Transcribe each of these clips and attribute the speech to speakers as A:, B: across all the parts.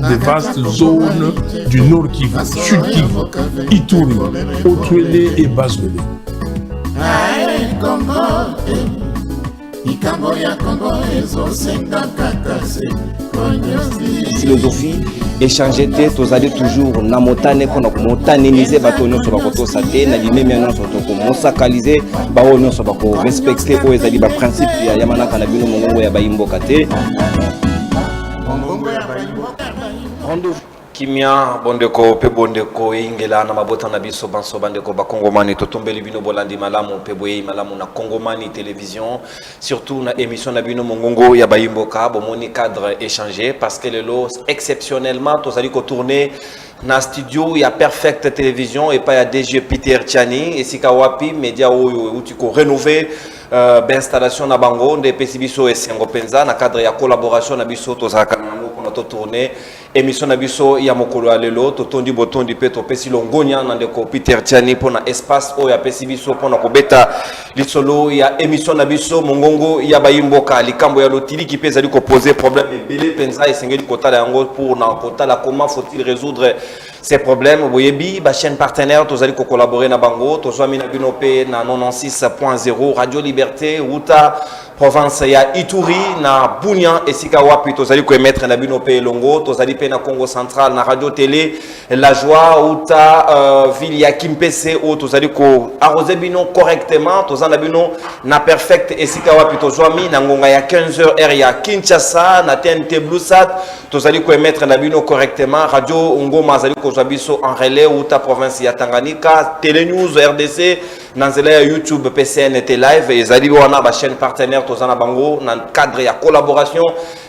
A: des vastes zones du Nord Kivu, Sud Kivu, Ituri, Otuele et Bazwele.
B: Philosophie, échanger, vous allez toujours namotane pour motanéniser batono sur bakoto saté, na limemiano sur toko mosakaliser, baono sur bako respecter o ezali ba principe ya yamana kanabino mongo ya bayimbo kate.
C: Kimia bondeko pe bondeko ingela na mabota na biso banso bandeko bakongomani totombeli bino bolandi malamu pe boye malamu na Kongomani télévision surtout na émission na bino mongongo ya bayimboka bomoni cadre échangé parce que lelo exceptionnellement tozali ko tourner na studio ya Perfect Télévision et pas ya DG Peter Tchani et sika wapi média oyo où tu ko rénover d'installation na bango nde pesi biso esengo penza na cadre ya collaboration na biso tozaka nango pour notre tournée émission na biso ya mokolo ya lelo totondi botondi pe topesi longonya na ndeko Peter Tchani pona espace oyo ya pesi biso pona kobeta lisolo ya émission na biso mongongo ya bayimboka likambo ya lotili ki pesa li ko poser problème ebele penza esengeli kotala yango pour na kotala comment faut-il résoudre ces problèmes. Boyebi ba chaîne partenaire tozali ko collaborer na bango tozwami na bino pe na 96.0 Radio Liberté Uta province ya Ituri na Bunia esika wapi tozali ko émettre na bino pe longo tozali pe na Congo central na radio télé La Joie Uta ville ya Kimpese o tozali ko arroser bino correctement tozana bino na perfect esika wapi tozwami na ngonga ya 15h heure ya Kinshasa na TNT Bluesat tozali ko émettre na bino correctement radio Ngoma zali ko biso en relais Uta province ya Tanganyika Télé News RDC nanzela ya YouTube PCNT live et zali wana ba chaîne partenaire tozana bango na cadre ya collaboration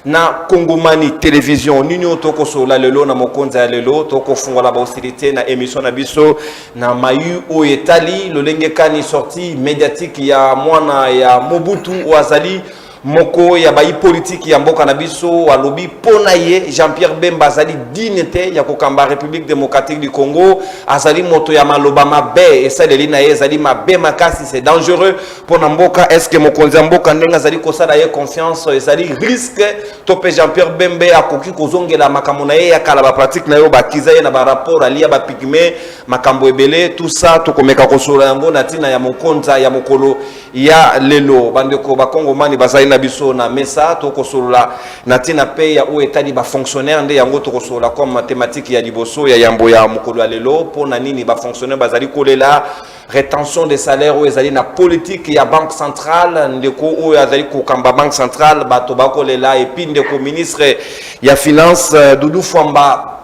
C: na Kongomani télévision nino toko sola lelo na mokonza ya lelo toko fungola ba hostilité na émission na biso na mayu o etali lolenge kani sortie médiatique ya mwana ya Mobutu Ouazali moko ya bayi politique ya mboka na biso alobi pona ye Jean-Pierre Bemba azali dignité ya kokamba République démocratique du Congo azali moto ya maloba mabe esaleli na ye ezali mabe makasi c'est dangereux pona mboka est-ce que mokonzi mboka ndenga azali kosala ye confiance ezali risque topé Jean-Pierre Bemba akoki kozongela makambo na ye ya kala ba pratique na yo bakiza ye na ba rapport ali ya ba pigme makambo ebele tout ça tokomeka kosola yango na tina ya mokonza ya mokolo ya lelo bandeko bakongomani bazali na biso na mesa toko solola na tina pe ya o etali ba fonctionnaire nde yango toko solola comme mathématique ya liboso ya yambo ya mokolo ya lelo pona nini ba fonctionnaire bazali kolela rétention des salaires o ezali na politique ya banque centrale ndeko o azali ko kamba banque centrale bato bakolela et puis ndeko ministre ya finance Doudou Fwamba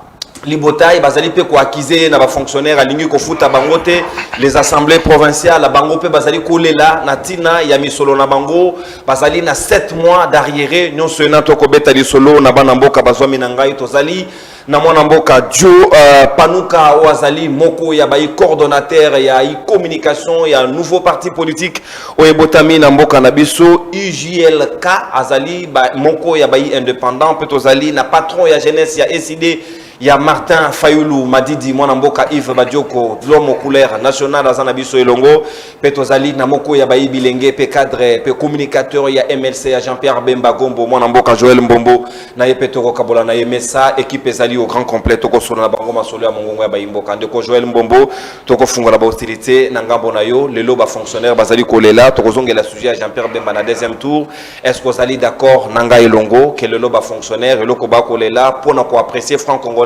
C: Libotaï bazali pe ko acquiser na ba fonctionnaire alingi ko futa bango te les assemblées provinciales bango pe bazali ko lela na tina ya misolo na bango bazali na 7 mois d'arriéré nyonso na to ko beta lisolo na bana mboka bazwami na ngai tozali na mwana mboka Dio Panuka Ouazali moko ya bayi coordonnateur ya communication ya nouveau parti politique o ebotami na mboka na biso UJLK azali moko ya bayi indépendant pe tozali na patron ya jeunesse ya SID ya Martin Fayulu Madidi mwana mboka Yves Badioko l'homme couleur national azana biso elongo petozali na moko ya bayi bilenge pe cadre pe communicateur ya MLC ya Jean-Pierre Bemba Gombo mwana mboka Joël Mbombo na yepetoko kabola na yemesa équipe ezali au grand complet toko solo na bango masolo ya mongongo ya bayimboka ndeko Joël Mbombo toko fungola ba hostilité na ngambo na yo lelo ba fonctionnaire bazali kolela toko zongela sujet ya Jean-Pierre Bemba na deuxième tour est-ce que vous allez d'accord nanga elongo que lelo ba fonctionnaire eloko ba kolela pona ko apprécier franc congolais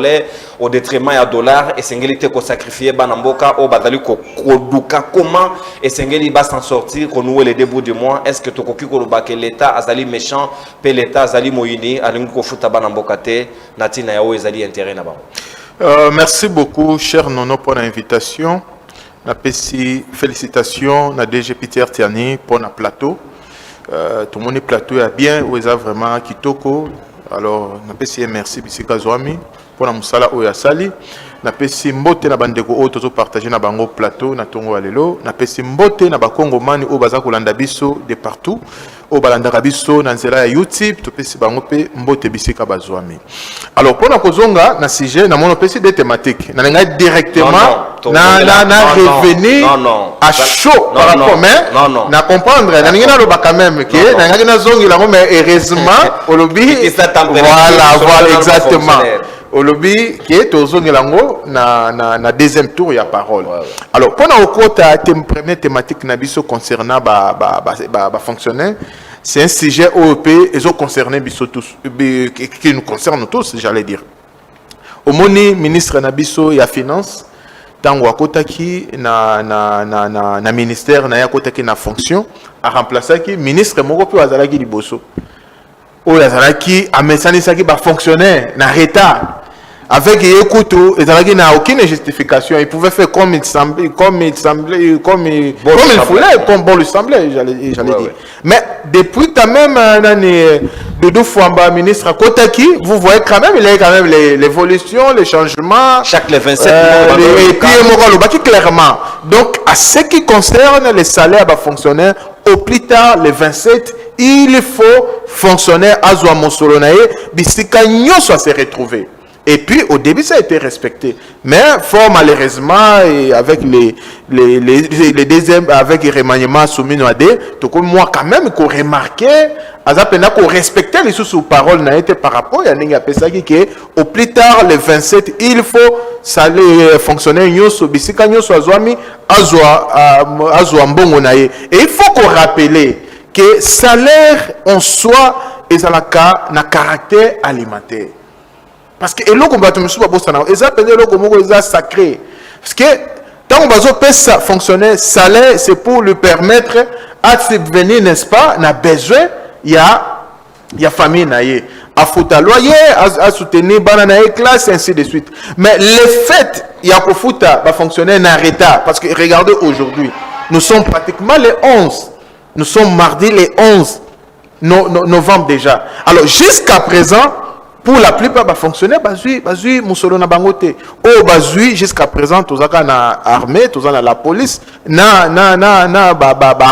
C: au détriment ya dollar et sengeli ko sacrifier bana mboka o bazali ko duka comment et sengeli ba s'en sortir ko nouer les débuts du mois est-ce que tokoki ko lobaka l'état azali méchant pe l'état azali moyini alingi ko futa bana mboka te natina ya o ezali intérêt na bango.
D: Merci beaucoup cher Nono pour l'invitation. Na pesi félicitations na DG Peter Tiani pour na plateau. Tout le monde plateau est bien ou est vraiment kitoko. Alors na pesi merci bisika Zwami pour la musala oyasali na pesi mbote na bandeko o tozo partager na bango plateau na tongo alelo na pesi mbote na bakongomani o baza kolanda biso de partout o balanda biso na nzela ya YouTube to pesi bango pe mbote bisika bazwami. Alors pour na kozonga na sujet na mono pesi des thématiques na ngai directement na revenir à chaud par rapport na comprendre na ngina lo ba quand même que na ngai na zongi la mais heureusement au lobby voilà exactement au lobby qui est aux Ongelango na deuxième tour il y a parole. Alors pendant au cours de première thématique nabiso concernant fonctionnaire, c'est un sujet OEP et ont concerné tous qui nous concerne tous, j'allais dire. Au moni ministre nabiso ya finance tango akotaki na ministère na yakotaki na fonction a remplacer qui ministre moko pe azalaki liboso o yazalaki amesanisaki ba fonctionnaire na retard avec Yekuto ezalaki na aucune justification, il pouvait faire comme il semblait comme il voulait, comme bon lui semblait, j'allais dire. Mais depuis quand même Doudou Fouamba, ministre Kotaki, vous voyez quand même, il y a quand même l'évolution, les changements.
B: Chaque les 27
D: et puis il clairement. Donc, à ce qui concerne les salaires des fonctionnaires, au plus tard, les 27, il faut fonctionnaire Azwa Monsolonae, Bissika Nyoso se retrouver. Et puis, au début, ça a été respecté. Mais, fort malheureusement, et avec les deuxièmes, avec les remaniements soumis à des, tout comme moi, quand même, qu'on remarquait, qu'on respectait les sous-paroles, n'a été par rapport à Nenga Pesaki, qui au plus tard, le 27, il faut saler fonctionner, nyoso, bisika, nyoso, azwami, azwa mbongo nae. Et il faut qu'on rappelle que salaire en soi, est à la caractère alimentaire. Parce que l'eau qu'on va te mettre c'est sacré. Parce que tant qu'on va faire fonctionner, salaire, c'est pour lui permettre à subvenir, n'est-ce pas, n'a besoin, il y a famille, à foutre à loyer, à soutenir, banane, classe, ainsi de suite. Mais le fait, il y a pour foutre, va fonctionner en retard. Parce que regardez aujourd'hui, nous sommes pratiquement les 11. Nous sommes mardi les 11 novembre déjà. Alors jusqu'à présent, pour la plupart des fonctionnaires, bazui musolo na bangote. Oh bazui jusqu'à présent, tous na armée, tous na la police, na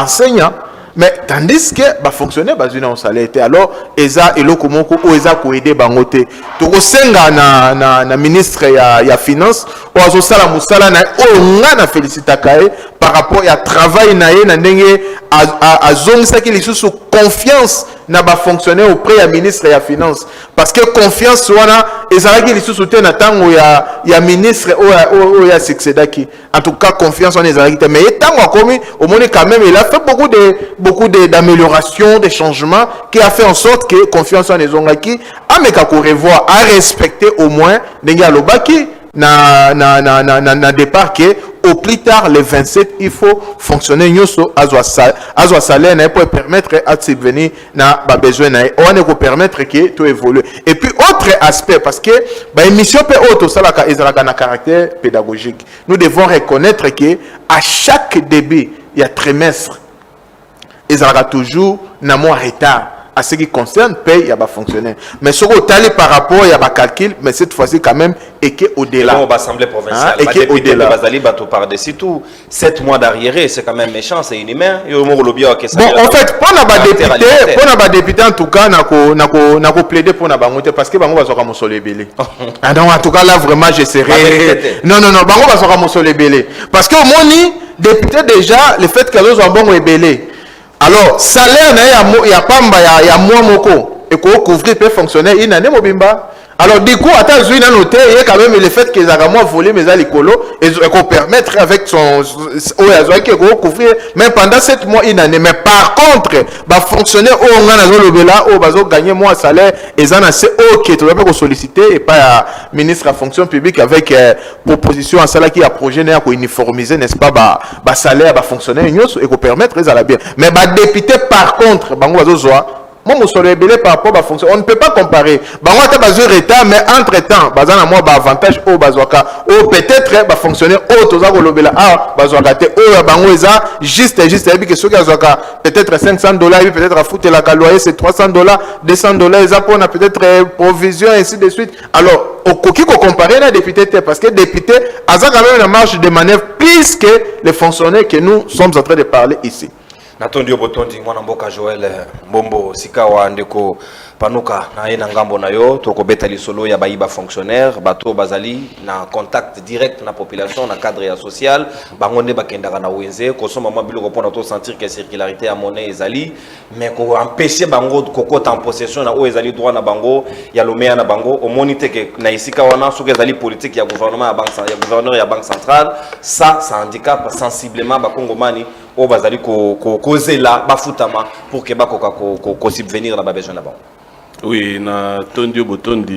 D: enseignant. Mais tandis que les fonctionnaires bazui na salaire. Alors eza eloko moko o eza ko aider bangote. To senga na ministre ya finance, o azo sala musala na o ngana félicita kae par rapport à travail na ye na ndenge azongisa ki lisusu confiance na ba fonctionnaire auprès ya ministre ya finance parce que confiance wana ezalaki lisusu te na tango ya ministre o ya succédaki. En tout cas confiance wana ezalaki te, mais tango akomi au moins quand même il a fait beaucoup d'améliorations, de changements qui a fait en sorte que confiance wana ezongaki ameka ko revoir, à respecter au moins ndenge alobaki na départ que au plus tard les 27 il faut fonctionner nyoso azwa salaire pour permettre à subvenir na ba besoin na on ne peut permettre que tout évolue. Et puis autre aspect parce que ba émission peut auto salaka ezalaka na caractère pédagogique. Nous devons reconnaître que à chaque début il y a trimestre ezalaka toujours na moins retard. À ce qui concerne paye, il y a des fonctionnaires. Mais ce qu'on a par rapport, il y a des calculs, mais cette fois-ci quand même, et qui au-delà.
C: Bon, l'Assemblée provinciale,
D: et qui au-delà.
C: Par-dessus tout, 7 mois d'arriéré, c'est quand même méchant, c'est inhumain.
D: Bon, en fait, pour les députés, en tout cas, on a plaidé pour les députés parce que bango va sortir mon soleil belé. Donc, en tout cas, là, vraiment, je serai. Non, bango va sortir mon soleil belé. Parce que au moins, député déjà, le fait que les gens sont belé. Alors, salaire, il y a pas il y a moins moko et qu'on couvrir peut fonctionner une année mobimba. Alors du coup, attends, je vais noter, il y a quand même le fait qu'ils ont volé mes alicolo et qu'on permettre avec son couvrir même pendant 7 mois une année. Mais par contre, bah fonctionner au Ngana au bazo gagner moins salaire et ça c'est ok, tu dois pas solliciter et pas ministre de la fonction publique avec proposition à salaire qui a projet n'est à uniformiser, n'est-ce pas, bah salaire bah fonctionner et qu'on permettre les à la bien. Mais bah député par contre, bah on bazo moi, je par rapport à la fonction. On ne peut pas comparer. On a besoin de retard, mais entre-temps, on a un avantage au bazooka. Ou peut-être, fonctionner au juste, peut-être $500, peut-être à foutre la loyer, c'est $300, $200, on a peut-être provision, ainsi de suite. Alors, au coquille qu'on compare les députés, parce que les députés, ont quand même une marge de manœuvre plus que les fonctionnaires que nous sommes en train de parler ici.
C: Natondi Obotondi mwana mboka Joel Mbombo sika wa ndeko panuka na ye na ngambo na yo tokobeta lisolo ya bayiba fonctionnaire bato bazali na contact direct na population na cadre ya social bango nde bakendaka na wenze kosomba mwa biloko mpona to sentir que circularité ya monnaie ezali mais ko empêcher bango kokota en possession na oyo ezali droit na bango ya lomeya na bango omoni te ke na esika wana soki ezali politique ya gouvernement ya gouverneur ya banque centrale ça handicap sensiblement bakongomani oyo bazali kozela bafutama pour ke bakoka kosubvenir na babesoin na bango.
E: Oui, na tondi botondi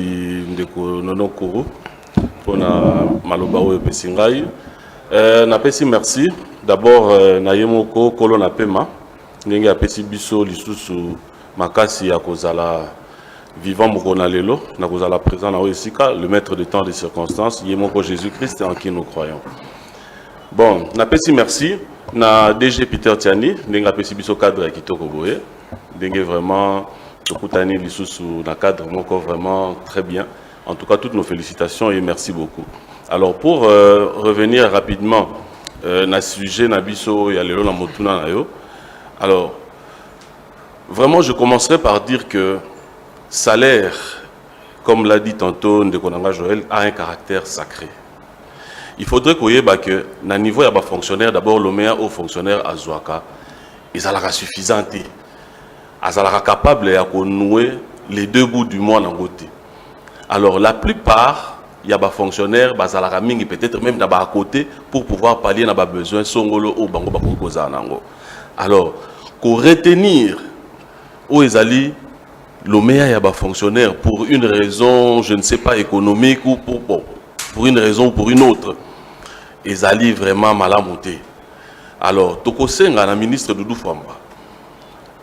E: ndeko nono kuru pona maloba oyo pesingai. Na pesi merci d'abord na yemoko kolo na pema ndenge apesi biso lisusu makasi ya kozala vivant mokona lelo na kozala présent na oesika le maître de temps des circonstances yemoko Jésus-Christ en qui nous croyons. Bon, na pesi merci na DG Peter Tiani ndenge apesi biso cadre ya kitoko boye ndenge vraiment Tokutani lisusu na cadre moko vraiment très bien. En tout cas, toutes nos félicitations et merci beaucoup. Alors, pour revenir rapidement na sujet na biso ya lelo na motuna na yo. Alors, vraiment, je commencerai par dire que salaire, comme l'a dit tantôt Ndekonanga Joël, a un caractère sacré. Il faudrait qu'on y ait que, na niveau ya ba fonctionnaire, d'abord l'OMEA aux fonctionnaires à Zouaka, ils ont suffisant. Azalaka capable de nouer les deux bouts du mois dans côté. Alors la plupart, il y a des fonctionnaires, bazalaka mingi peut-être même d'abord à côté pour pouvoir pallier na ba besoin songolo ou bango bakokoza nango. Alors, pour retenir où ezali l'OMEA y a des fonctionnaires pour une raison, je ne sais pas économique ou pour une raison ou pour une autre, ezali vraiment mal monté. Alors, tokosenga na ministre Doudou Famba.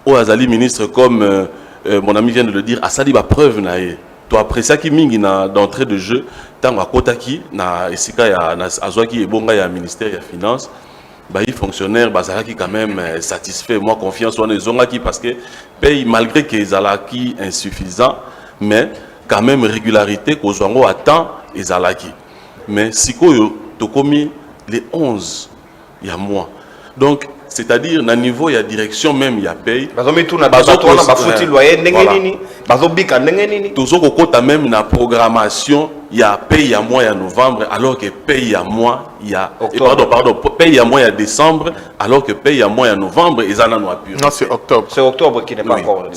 E: Au Azali ministre comme mon ami vient de le dire, Asali ba preuve na ye. To apprécier qui mingi na d'entrée de jeu tant à Kotaki na esika ya na azwaki ebonga ya ministère ya finance ba y fonctionnaire bazalaki quand même satisfait moi confiance on ezongaki parce que paye malgré que ezalaki insuffisant mais quand même régularité kozwango à temps ezalaki mais sikoyo to komi les 11 il y a mois donc c'est-à-dire na niveau ya direction même ya paye toujours kokota même na programmation ya paye ya mois ya novembre alors que paye ya mois ya paye ya mois ya décembre alors que paye ya mois ya novembre ezana no apure.
D: Non, c'est octobre.
C: C'est octobre qui n'est pas encore.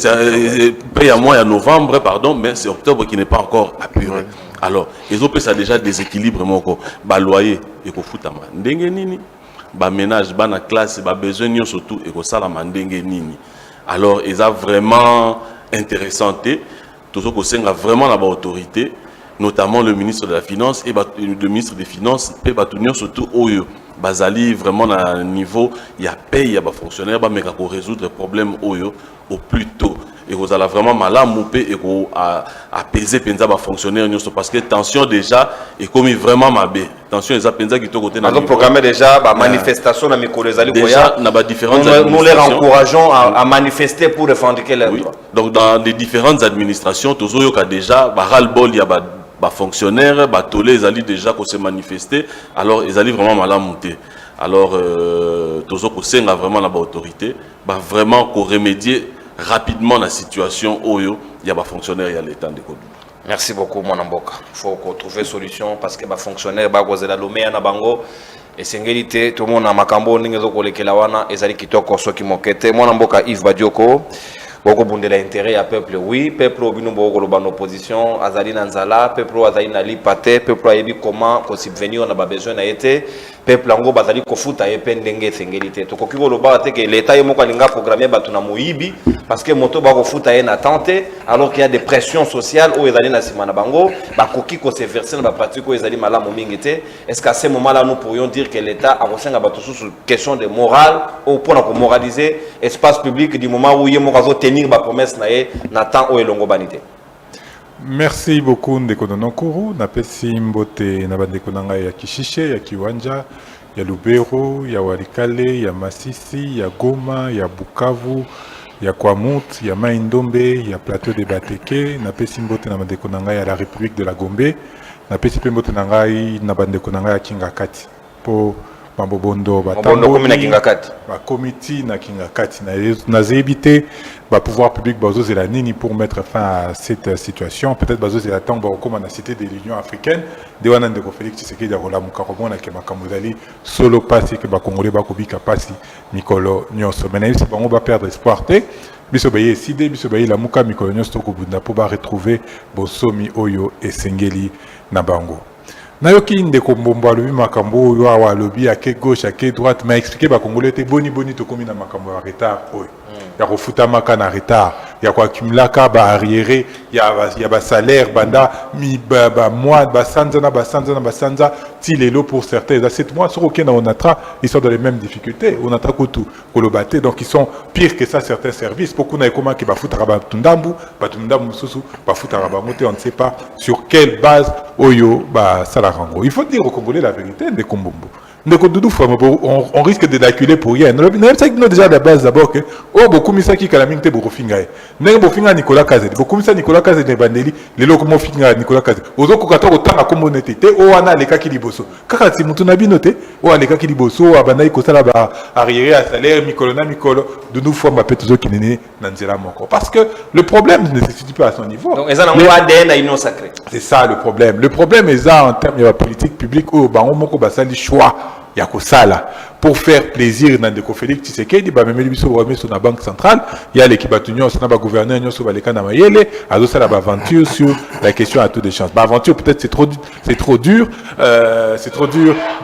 E: Paye ya mois ya novembre pardon mais c'est octobre qui n'est pas encore apuré. Alors ils ont ça déjà déséquilibre moko ba loyer et ko futama ndenge nini ba ménage ba na classe ba besoin surtout et ko sala mandenge nini. Alors ils a vraiment interessanté tout ce que senga vraiment la autorité notamment le ministre de la finance et le ministre des finances peut batunir surtout oyo bazali vraiment na niveau il y a paye ya ba fonctionnaire ba meka ko résoudre le problème oyo au plus tôt et vous allez vraiment malamu pe et ko apaiser penza ba fonctionnaire parce que tension déjà est comme vraiment mabé tension eza penza qui to côté na
C: programmer déjà ba manifestation na mikolo ezali
E: déjà na ba différentes
C: nous les encourageons à manifester pour revendiquer leurs droits.
E: Donc dans les différentes administrations tozo ka déjà ba ras-le-bol ya ba fonctionnaires ba tolé ezali déjà ko se manifester alors ezali vraiment malamu te. Alors tozo ko senga vraiment la ba autorité ba vraiment ko remédier rapidement la situation oyo ya ba fonctionnaire ya l'état de Kodou.
C: Merci beaucoup mon amboka. Faut qu'on trouve solution parce que ba fonctionnaire ba kozela lomeya na bango et sengélité tout le monde na makambo ningezo kolekela wana ezali kitoko soki mokete mon amboka Yves Badioko. Boko bundela intérêt à peuple oui peuple obino boko loba opposition azali na nzala peuple azali na lipate peuple ayebi comment ko subvenir na ba besoin na été peuple ngo bazali ko futa yepe ndenge sengélité to koki loba te que l'état yemo ko linga programmer batu na moyibi parce que moto ba ko futa ye na tente alors qu'il y a des pressions sociales ou ezali na sima na bango ba koki ko se verser na ba parti ko ezali malamu mingete est-ce qu'à ce moment là nous pourrions dire que l'état a resenga batu sur question de morale ou pour na ko moraliser espace public du moment où yemo ko tenir ma promesse na temps o elongo banité.
F: Merci beaucoup Ndeko Nononkuru na pesi mbote na bandeko nanga ya Kishishe ya Kiwanja ya Lubero ya Walikale ya Masisi ya Goma ya Bukavu ya Kwamut ya Maindombe ya Plateau de Bateke na pesi mbote na bandeko nanga ya la République de la Gombe na pesi mbote nanga na bandeko nanga ya Kingakati po Mabobondo,
C: komi na Kingakati.
F: Comité na Kingakati, na zébité, pouvoir public bazo la nini pour mettre fin à cette situation. Peut-être bazo la tangue comme on a cité de l'Union africaine, de wana ndeko Félix Tshisekedi akola mukaromona ke makamuzali solo passi que ba Congolais ba kobika passi mikolo nyonso. Mais c'est bango ba perdre espoir te. Biso baye side biso baye la muka mikolo nyonso ko bunda pour ba retrouver bosomi oyo esengeli na bango. Nayoki ndeko mbombo alobi makambo oyo awa alobi ake gauche ake droite m'a expliqué ba Congolais te boni to komi na makambo ya retard oyo ya kofuta maka na retard ya ko accumulaka ba arriéré ya ba salaire banda mi ba mois ba sanza ti lelo pour certains à 7 mois sur aucun on atra ils sont dans les mêmes difficultés on atra ko tout kolobaté donc ils sont pires que ça certains services beaucoup na ekoma ki ba futara ba tundambu susu ba futara ba moté on ne sait pas sur quelle base oyo ba salarango. Il faut dire aux Congolais la vérité de Kombombo. On risque de l'acculer pour rien. Nous avons déjà la base d'abord que beaucoup de gens qui ont été Bofinga. Nous avons Nicolas Kazedi. Beaucoup de Nicolas Kazedi Bandeli. Les locaux Mofinga Nicolas Kazedi. Aux autres, quand on a communauté, on a les cas qui liboso. Car si nous avons noté, on a les cas qui liboso, Abanaï Kosala arriéré à salaire, Mikolo, de nous former tous qui n'est Nanzela Moko. Parce que le problème ne se situe pas à son niveau. Donc, ils ont ADN à union sacrée. C'est ça le problème. Le problème est ça en termes de politique publique où on Moko Basali choix. Il y a que ça là. Pour faire plaisir dans des Félix Tshisekedi, même les sur la banque centrale, il y a l'équipe d'union, c'est le gouverneur, sur les canaux mayele, à ça la aventure sur la question à toutes les chances. Aventure peut-être c'est trop dur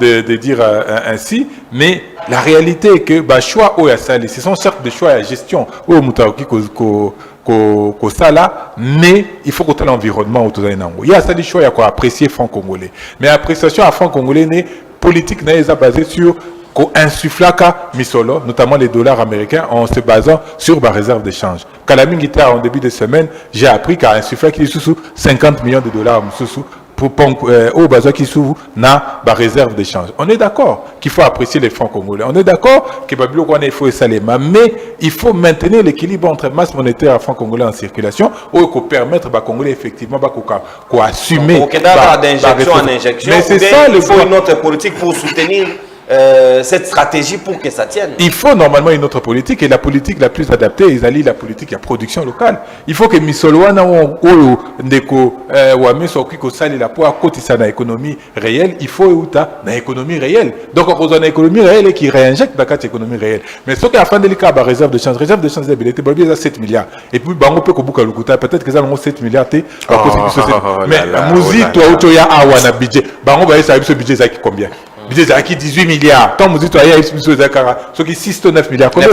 F: de dire ainsi, mais la réalité est que choix au Yassali, ce sont certes des choix à gestion au Moutaoki ko sala, mais il faut que l'environnement autour de l'environnement. Il y a ça des choix à quoi apprécier franc congolais, mais appréciation à franc congolais n'est politique n'est basée sur insufflaka misolo, notamment les dollars américains, en se basant sur ma réserve d'échange. Kalamingita en début de semaine, j'ai appris qu'à insufflaka qui sous 50 millions de dollars pour au besoin qui s'ouvre na ba réserve d'échange. On est d'accord qu'il faut apprécier les francs congolais. On est d'accord que Babilo il faut Salema, mais il faut maintenir l'équilibre entre masse monétaire et francs congolais en circulation ou qu'on permettre ba Congolais effectivement qu'on assumer.
C: D'injection en injection.
F: Mais c'est ça le
C: faut une autre politique pour soutenir cette stratégie pour que ça tienne.
F: Il faut normalement une autre politique et la politique la plus adaptée, ils allient la politique à production locale. Il faut que Misoloana ou Ndeko Wameso Kiko Sali la pour côté ça dans l'économie réelle, il faut outa dans l'économie réelle. Donc on a une économie réelle et qui réinjecte dans cette économie réelle. Mais ce qui a fait de l'ICA réserve de change d'habilité, il y a 7 milliards. Et puis Bango peut peut-être que ça a 7 milliards mais musique toi ou ya awana budget. Bango va ça ce budget ça qui combien? Budget à qui 18 milliards. Tant que vous dites, il y a ceux qui 6 ou 9 milliards. Combien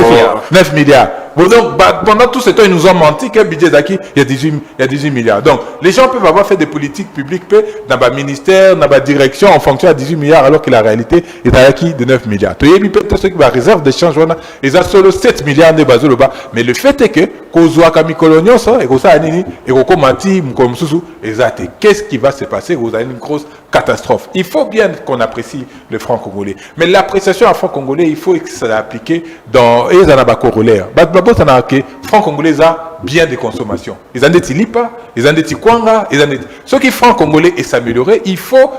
F: 9 milliards. Bon, donc, pendant tout ce temps, ils nous ont menti que le budget d'Aki, il y a 18 milliards. Donc, les gens peuvent avoir fait des politiques publiques dans le ministère, dans la direction, en fonction à 18 milliards, alors que la réalité est à Aki de 9 milliards. Tu sais, peut-être ceux qui ont réserve d'échange, ils ont seulement 7 milliards de bases là-bas. Mais le fait est que, qu'est-ce qui va se passer? Vous avez une grosse catastrophe. Il faut bien qu'on apprécie le franc congolais. Mais l'appréciation à franc congolais, il faut que ça soit appliqué dans les corollaires. Franc congolais a bien de consommation. Ils ont des lipa, ils ont des kwanga, ils ont des... Ce qui franc congolais est s'améliorer, il faut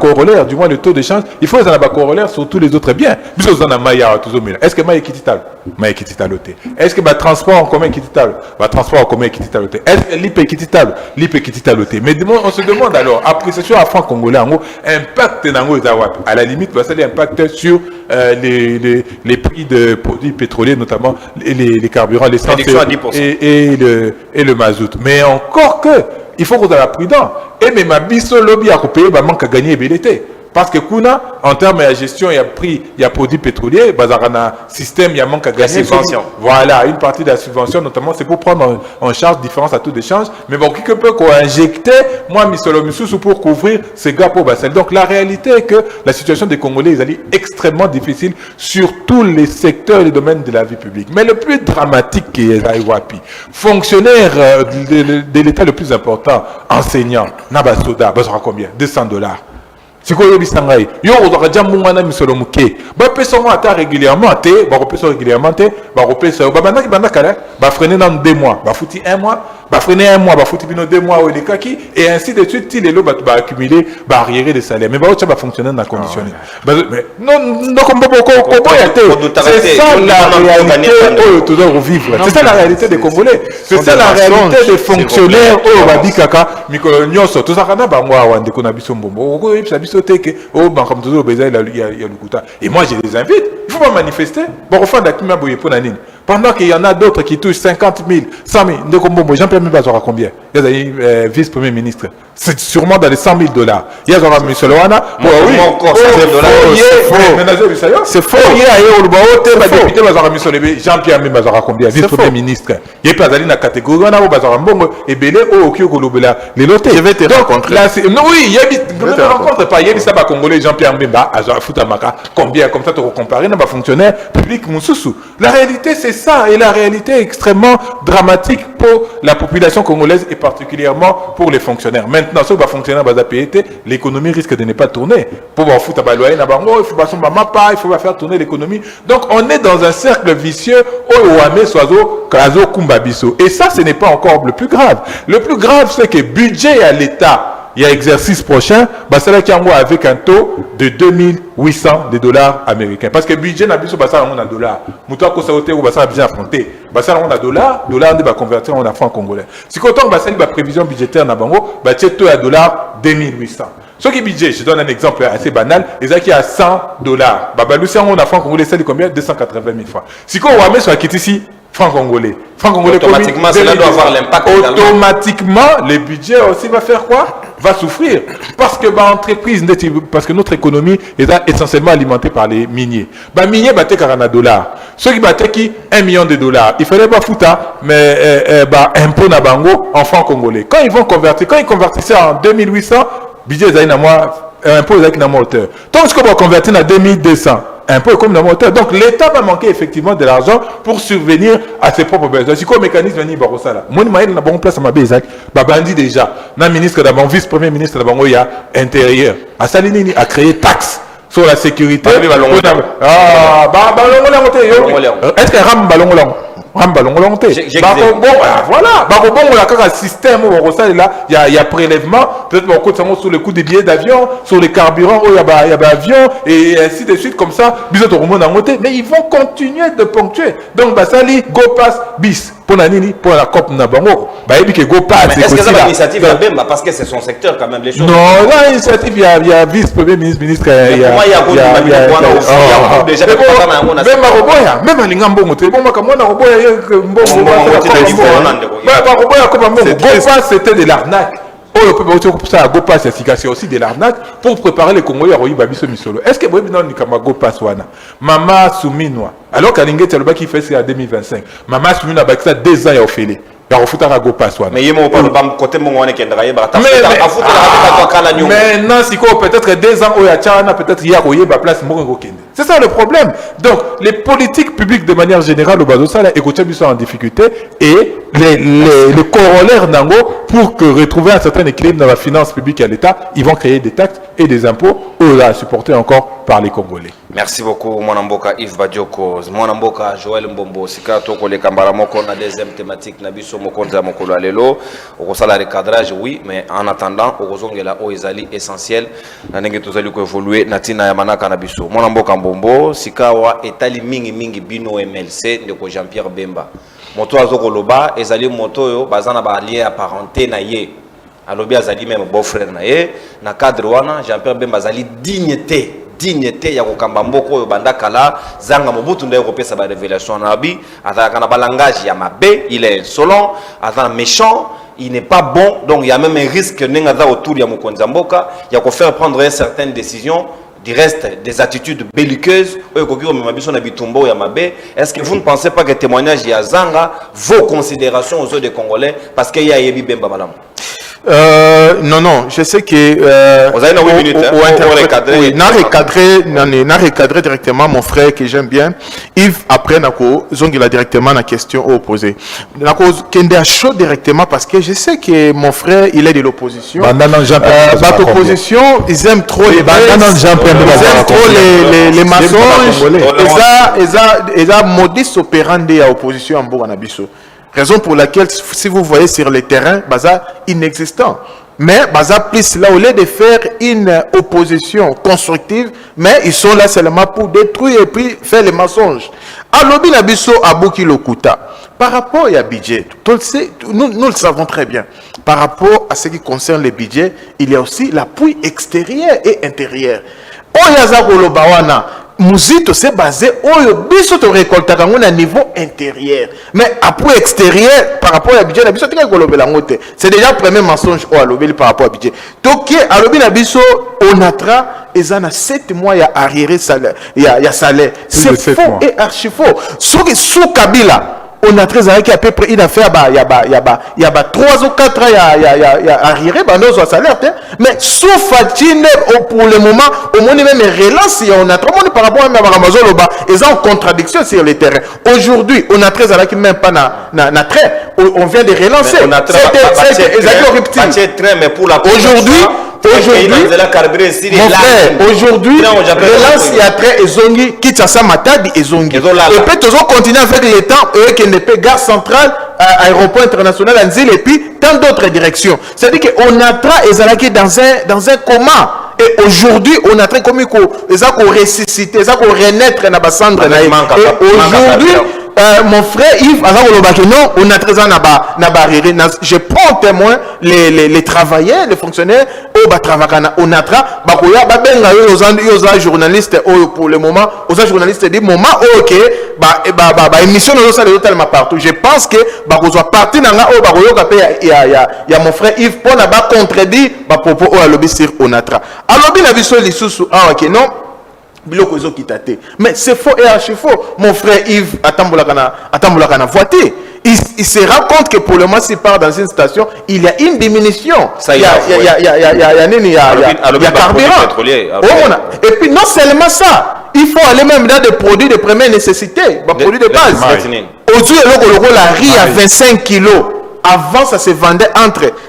F: corollaire, du moins le taux de change, il faut corollaire sur tous les autres biens. Est-ce que Maï Kitital? Maï Kitital. Est-ce que transport en commun Kitital? Transport en commun Kitital. Est-ce que l'IP Kitital? l'IP Kitital. Mais on se demande alors, appréciation à franc congolais, impact à la limite, ça a un impact sur les prix de produits pétroliers, notamment les carburants, l'essence et le mazout. Mais encore que, il faut qu'on soit prudent. Et même à Bisso Lobby à payer, manque à gagner BLT. Parce que Kuna, en termes de gestion, il y a prix, il y a produits pétroliers, bazarana système, il y a manque à gagner.
C: Subvention.
F: Voilà, une partie de la subvention, notamment, c'est pour prendre en charge différence à taux d'échange. Mais bon, quelque peu qu'on a injecté, moi, Misolo Missoussou, pour couvrir ces gars pour Bassel. Donc, la réalité est que la situation des Congolais est extrêmement difficile sur tous les secteurs et les domaines de la vie publique. Mais le plus dramatique qui est Aïwapi, fonctionnaire de l'État le plus important, enseignant, Nabasoda, basera combien? $200. C'est quoi le bisangai? Yo, on doit dire mon misolo muke. Bah, personne régulièrement, régulièrement, bah repère ça, bah maintenant qui bah freiner dans 2 mois, bah fouti 1 mois, bah freiner 1 mois, bah fouti bino 2 mois ou les kaki et ainsi de suite. Les lots bah accumuler, bah arriérer des salaires, mais bah ça va fonctionner dans la conditionnel. Mais non comme c'est ça la réalité où tu dois revivre. C'est ça la réalité des Congolais. C'est ça la réalité des fonctionnaires où bah dit kaka mikolo nyoso tout ça kana ba moi wande ko na biso mbombo ko yipsa biso teke oh bah comme toujours beza il y a le kuta. Et moi je les invite, il faut pas manifester. Bon refond d'akima boye pour nani. Pendant qu'il y en a d'autres qui touchent 50 000, 100 000, Jean-Pierre Mbemba aura combien? Il y a vice-premier ministre. C'est sûrement dans les 100 000 $. Il y a M. Loana.
C: Oui, encore 100 000 $.
F: C'est faux. Jean-Pierre Mbemba aura combien? Vice-premier ministre. Il y a pas dans catégorie. On a besoin de et belé au les lotés.
D: Je vais te rencontrer.
F: Oui, il y a des rencontres pas. Il y a des sabbats congolais. Jean-Pierre Mbemba, à Foutamaka. Combien? Comme ça, tu vas comparer. N'a pas fonctionnaire public Moussoussou. La réalité, c'est ça, et la réalité est extrêmement dramatique pour la population congolaise et particulièrement pour les fonctionnaires. Maintenant, si on va fonctionner à PET, l'économie risque de ne pas tourner. Pour voir foutre à loyer, il faut passer il faut faire tourner l'économie. Donc on est dans un cercle vicieux et ça, ce n'est pas encore le plus grave. Le plus grave, c'est que budget à l'État, il y a exercice prochain, c'est là qu'il y a avec un taux de 2800 $ américains. Parce que budget n'a plus sur $, dollars. Moutoua Kosaote ou Bassa a bien affronté. Bassa on a $, on va convertir en francs congolais. Si quand on va la prévision budgétaire n'a bango, taux à $ 2800. Ce qui est budget, je donne un exemple assez banal, les qui à $100. Babalousia on a francs congolais, c'est combien? 280 000 francs. Si on va mettre sur la kit ici, francs congolais.
C: Automatiquement, cela doit avoir l'impact.
F: Automatiquement, le budget aussi va faire quoi? Va souffrir. Parce que parce que notre économie est essentiellement alimentée par les miniers. Miniers battent $40. Ceux qui battent $1 million, il fallait pas foutre, mais impôt na bango en francs congolais. Quand ils convertissent en 2800, budget est à moi, impôt est à moi hauteur. Donc ce qu'on va convertir en 2200. Un peu comme dans mon moteur. Donc l'État va manquer effectivement de l'argent pour subvenir à ses propres besoins. C'est quoi le mécanisme de Barossa là? Moi, je suis place à ma Bézac. Bandi déjà. Le ministre d'abord, vice-premier ministre d'abord, il y a intérieur. À Salinini a créé taxe sur la sécurité. Est-ce que Ram Balongolong? Voilà. On a un système où il y a prélèvement, peut-être sur le coût des billets d'avion, sur les carburants, il y a avion, et ainsi de suite, comme ça, mais ils vont continuer de ponctuer. Donc, Basali, go pass bis. Pour la COP Nabango.
C: Est-ce que ça va l'initiative à Bemba? Parce que c'est son secteur quand même, les choses.
F: Non, là, l'initiative, il y a vice-premier ministre.
C: Il y a déjà
F: même à Lingambongo, c'était de l'arnaque. C'est aussi de l'arnaque pour préparer les Congolais à Roïbabiso Misolo. Est-ce que vous avez dit que Gopass wana Mama Souminwa, alors qu'Alingé Tchalouba qui fait ça en 2025, Mama Souminwa a fait 2 ans à Ophélie.
C: Mais il côté
F: maintenant, si peut-être 2 ans au Yachana, peut-être il y a place. C'est ça le problème. Donc, les politiques publiques de manière générale au Bazosala et sont en difficulté et les corollaires d'Ango pour que retrouver un certain équilibre dans la finance publique et à l'État, ils vont créer des taxes et des impôts supportés encore par les Congolais.
C: Merci beaucoup, Mwanamboka Yves Badioko. Mwanamboka Joël Mbombo. Sika toko le Kambaramoko, on a deuxième thématique. Nabiso Mokonza Mokolo Alelo. Au la recadrage, oui, mais en attendant, au Rozongela Oizali essentiel. Nanenge Tozali ko évoluer. Natina Yamanaka Nabiso. Mwanamboka Mbombo. Sika wa etali mingi bino MLC. Ndeko Jean-Pierre Bemba. Moto Azoko Loba. Ezali moto yo. Bazana ba lien apparenté na ye. Alobi Azali même beau-frère na ye. Na cadre wana. Jean-Pierre Bemba Azali dignité ya kokamba mboko oyo bandakala zanga mobutu nda kopesa ba révélation na bi ataka na balangage ya mabe, il est insolent, ataka méchant, il n'est pas bon, donc il y a même un risque nengaza autour ya mokonza mboka ya ko faire prendre certaines décisions du reste des attitudes belliqueuses oyo kokiko mabiso na bitumbo ya mabe. Est-ce que vous ne pensez pas que témoignage ya zanga vos considérations aux autres des Congolais parce qu'il y a Yebi Bemba Malamu?
D: Non, je sais que...
C: Vous avez 8 minutes,
D: n'a recadré directement mon frère que j'aime bien. Yves, après, il a directement la question opposée. Kende a chaud directement parce que je sais que mon frère, il est de l'opposition. L'opposition, ils aiment trop les mensonges. Ils ont modus operandi à l'opposition en Bouranabiso. Raison pour laquelle, si vous voyez sur le terrain, Baza inexistant. Mais Baza plus là, au lieu de faire une opposition constructive, mais ils sont là seulement pour détruire et puis faire les mensonges. Alors, Binabiso Abouki Lokuta, par rapport à budget, nous le savons très bien. Par rapport à ce qui concerne les budgets, il y a aussi l'appui extérieur et intérieur. Oyaza Golobawana. Muzito c'est basé au biso to récolte à un niveau intérieur, mais après extérieur par rapport à budget la biso c'est déjà le premier mensonge au alobeli par rapport à budget. Donc alobi na biso onatra ezana 7 mois ya arriéré salaire ya salaire, c'est faux et archi faux. Sous Kabila on a très arrêté à peu près une affaire il y a 3 ou 4 ans il y a arriéré nos salaire, mais sous Fatine pour le moment au moins même relance on a trop par rapport à Amazon ils ont en contradiction sur le terrain. Aujourd'hui on a très arrêté même pas na trait on vient de relancer
C: mais pour la
D: aujourd'hui relance il y a très ezongi Kitasa Matadi ezongi et puis tous on continue avec le temps et que ne peut gare centrale aéroport international Anzil et puis tant d'autres directions. C'est-à-dire qu'on a très dans un coma. Et aujourd'hui, on a très commis qu'on ressuscité, qu'on renaître dans la cendre. Et aujourd'hui, mon frère Yves, non, on a très je prends témoin les travailleurs, les fonctionnaires, on a aux journalistes pour le moment, aux journalistes du moment, ok, émission partout. Je pense que partir il y a mon frère Yves pour contredire propos au lobby sur Onatra. Alors bien la vision les sous non biloko zo kitate, mais c'est faux et archi faux. Mon frère Yves atambola kana voiture, il se rend compte que pour le moment s'il part dans une station il y a une diminution, il y a carburant. Et puis non seulement ça, il faut aller même dans des produits de première nécessité, des produits de base. Aujourd'hui la riz à 25 kilos. Avant, ça se vendait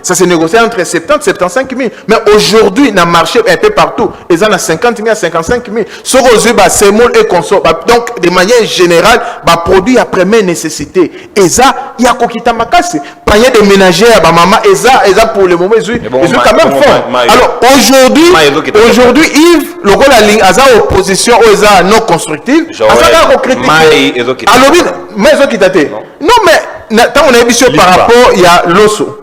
D: ça se négociait entre 70 et 75 000. Mais aujourd'hui, dans le marché, un peu partout, ils ont à 50 000 à 55 000. Ce que c'est moule et consomme. Donc, de manière générale, produit à première nécessité. Et ça, il y a Kokita Makasi. Panier de ménagères, maman, et ça, pour le moment, ils ont quand même fort. Alors, aujourd'hui, Yves, le rôle à la ligne, à opposition, aux non constructive, à ça, critique. Alors, mais ils ont quitté. Non, mais, tant on a émission par rapport, il y a l'osso.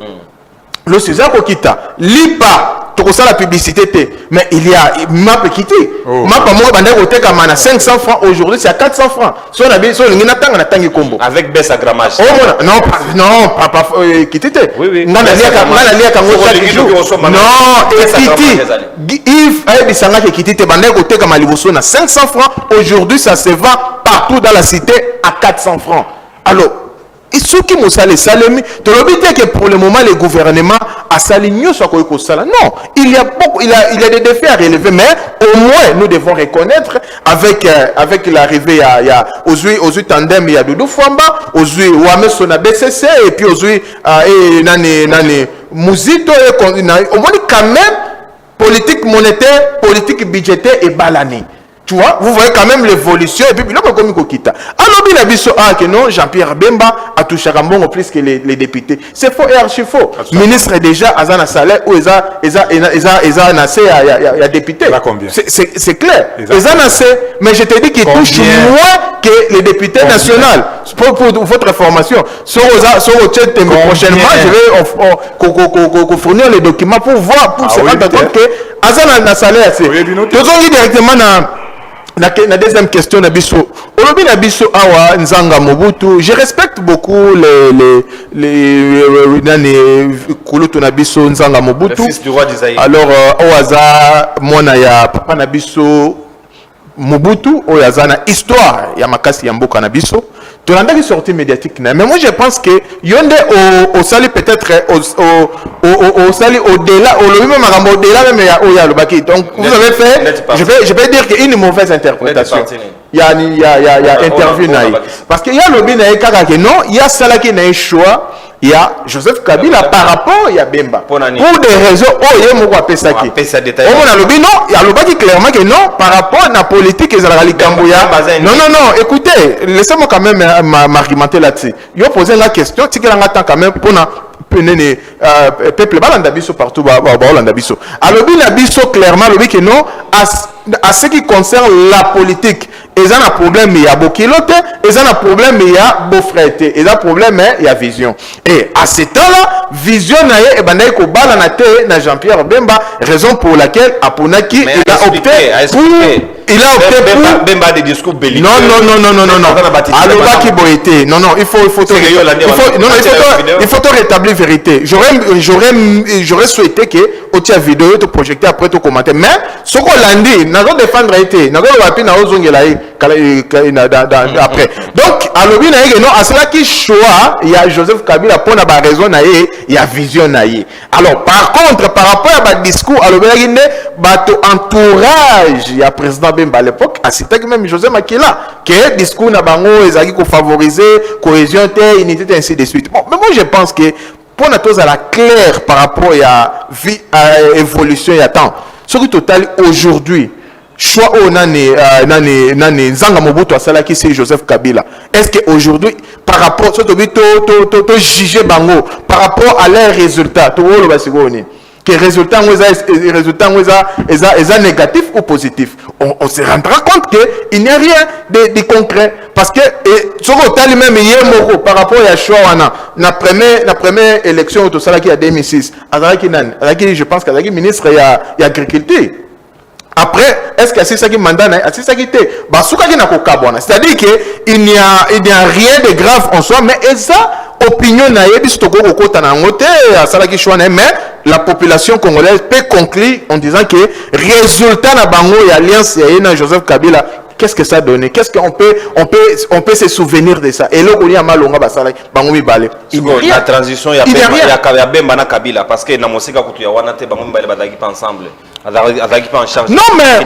D: L'osso, c'est un kita. Lipa, tu as la publicité, mais il y a map quitté. Map, moi, 500 francs, aujourd'hui, c'est à 400 francs. Si on a bien, combo.
C: Avec baisse à grammage.
D: Non, pas quitté.
C: Oui.
D: Non, Yves, Aïbisanga qui quitté, 500 francs. Aujourd'hui, ça se vend partout dans la cité à 400 francs. Alors, et ce qui m'a salé, tu l'as que pour le moment, le gouvernement a salé mieux sur quoi ça. Non, il y a des défis à relever, mais au moins, nous devons reconnaître avec l'arrivée aux tandem, il y a Doudou Fouamba, aux Ouame Sona BCC, et puis aux Mouzito, au moins quand même, politique monétaire, politique budgétaire et balané. Tu vois, vous voyez quand même l'évolution et puis là comme Kokita. Alors bien abisso que non, Jean-Pierre Bemba a touché à bon plus que les députés. C'est faux et archi faux. Ministre déjà Azana salaire ou Eza nassé à député. C'est clair. Eza nassé, mais je te dis qu'il touche moins que les députés nationaux. Pour votre information, sur au chat prochainement, je vais fournir les documents pour voir pour se rendre compte que Azana salaire c'est. Ils directement la deuxième question, je respecte beaucoup
C: le fils du roi d'Isaïe.
D: Alors, papa Nabiso Mobutu, histoire, ya makasi ya mboka Nabiso. Tu as une sortie médiatique. Mais moi, je pense que Yonde au sali peut-être au sali au-delà, au-delà même il y a le baki. Donc, vous avez fait, je vais dire qu'il y a une mauvaise interprétation. Il y a interview naï. Parce qu'il y a le lobby naï que non, il y a ça qui n'a choix. Il y a Joseph Kabila par rapport à Bemba. Pour des raisons, il y a mon Pesaki. On a le lobby, non, il y a le baki clairement que non, par rapport à la politique et à la Kambouya. Non, écoutez, laissez-moi quand même m'argumenter là-dessus. Il y a posé la question, si quelqu'un attend quand même pour peuple balandabiso partout balandabiso. Alors bien nabiso clairement le que non à ce qui concerne la politique, ils ont un problème il y a bokilote, ils ont un problème il y a beau-frère, ils ont un problème il y a vision. Et à ce temps-là, vision naie et banay ko balanate na Jean-Pierre Bemba, raison pour laquelle Aponaki il a opté pour
C: Bemba des discours belliqueux.
D: Non. Alobaki boité. Non, il faut rétablir vérité. J'aurais souhaité que tu as vidéo te projeter après te commenter. Mais ce qu'on l'a dit, n'a pas défendre été, n'a pas wapi na ozongela après. Donc alobi na non à cela qui choix, il y a Joseph Kabila pour na ba raison na il y a vision na. Alors par contre par rapport à ba discours alobi na bato entourage, il y a président Bemba à l'époque, à c'était même José Makila, que discours na bango ezaki ko favoriser cohésion té unité ainsi de suite. Bon, mais moi je pense que pour nous tous à la claire par rapport à vie à évolution et à temps. Ce qui total aujourd'hui choix au nani Nzanga Mobutu asala qui c'est Joseph Kabila. Est-ce que aujourd'hui par rapport to juger bango par rapport à leurs résultats to le basigoni que résultats est négatif ou positif, on se rendra compte qu'il n'y a rien de concret parce que ce qu'on même hier par rapport à choix la première élection au Salaki en 2006 je pense qu'il y a ministre il y a agriculture. Après, est-ce que c'est ça qui mandat, c'est ça qui était, c'est-à-dire qu'il n'y a rien de grave en soi, mais ça opinion mais la population congolaise peut conclure en disant que résultat na bango et alliance na Joseph Kabila, qu'est-ce que ça donne? Qu'est-ce qu'on peut se souvenir de ça? Et là on y a malonga basala bango mi balé.
C: La transition ya Bemba na Kabila parce que na mosika kutu ya wana te bango mi balé badaki pas ensemble. Adaki pas en charge.
D: Non mais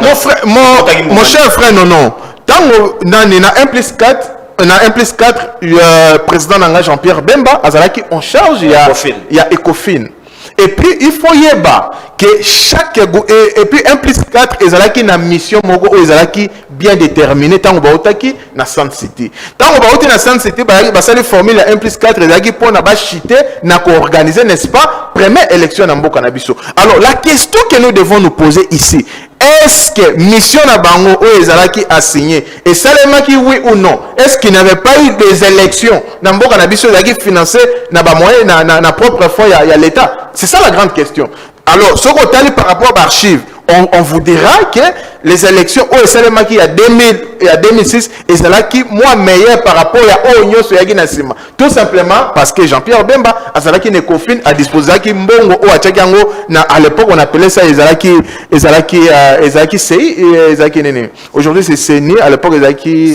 D: mon cher frère non. Tango na 1+4 on a 1+4 président Nanga Jean-Pierre Bemba azalaki en charge il y a Ecofin. Et puis il faut yeba que chaque et puis 1+4 ezalaki na mission moko ezalaki bien déterminé tant ba otaki na Sun City. Tant ba otaki na Sun City ba sali formule 1+4 ezalaki pour na ba chiter na ko organiser n'est-ce pas première élection na mboka na biso. Alors la question que nous devons nous poser ici, est-ce que mission na bango ou ezalaki a signé et salemaki oui ou non? Est-ce qu'il n'y avait pas eu des élections na mboka na biso ezalaki financé na ba moyen na propre fonds il y a l'état? C'est ça la grande question. Alors, ce qu'on a par rapport à l'archive, on vous dira que les élections au Salemaki à 2000 et à 2006 et c'est là qui moi meilleur par rapport à Onyo Soyagi Nasima. Tout simplement parce que Jean-Pierre Bemba a Salaki Nekofin a disposé qui Mbongo ou à Tchagango à l'époque on appelait ça Ezalaki CI et Ezalaki Nene. Aujourd'hui c'est CENI, à l'époque Ezalaki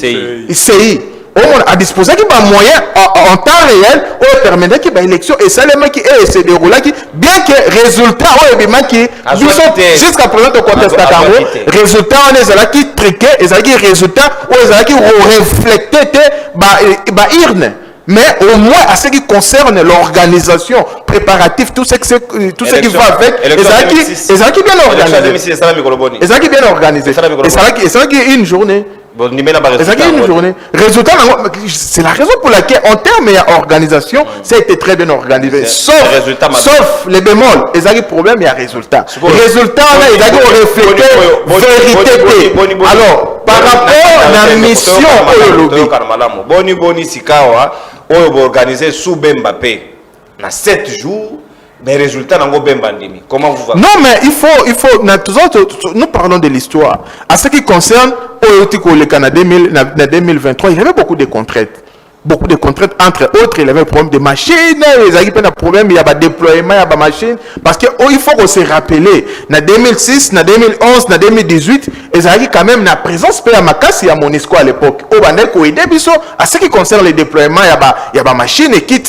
D: CI. On a disposé qui va moyen en temps réel on permettait qu'il y ait une élection et ça les mecs qui se déroule bien que résultat jusqu'à présent au contexte résultat on est là qui triqué et ça qui résultat on est là qui reflété irne. Mais au moins à ce qui concerne l'organisation préparative tout ce qui va avec et ça qui bien organisé et ça qui bien organisé et ça qui est une journée. Résultat, c'est la raison pour laquelle en termes d'organisation, ça a été très bien organisé. Sauf les bémols, il y a des problèmes, il y a résultat. Résultat, il y a des reflété vérité. Alors, par rapport à la mission, organisé sous Bembappé, dans 7 jours. Mais résultats n'ont pas bandimi. Comment vous voyez? Non, mais il faut nous parlons de l'histoire. À ce qui concerne le Canada 2023, il y avait beaucoup de contraintes. Beaucoup de contraintes, entre autres, il y avait un problème de machines, il y avait un problème, il y a un déploiement, il y a des machines. Parce qu'il faut qu'on se rappelle, en 2006, en 2011, en 2018, ezalaki quand même na présence pe ya makasi ya Monisco à l'époque o bandel ko aider biso à ce qui concerne le déploiement ya ba machine et kit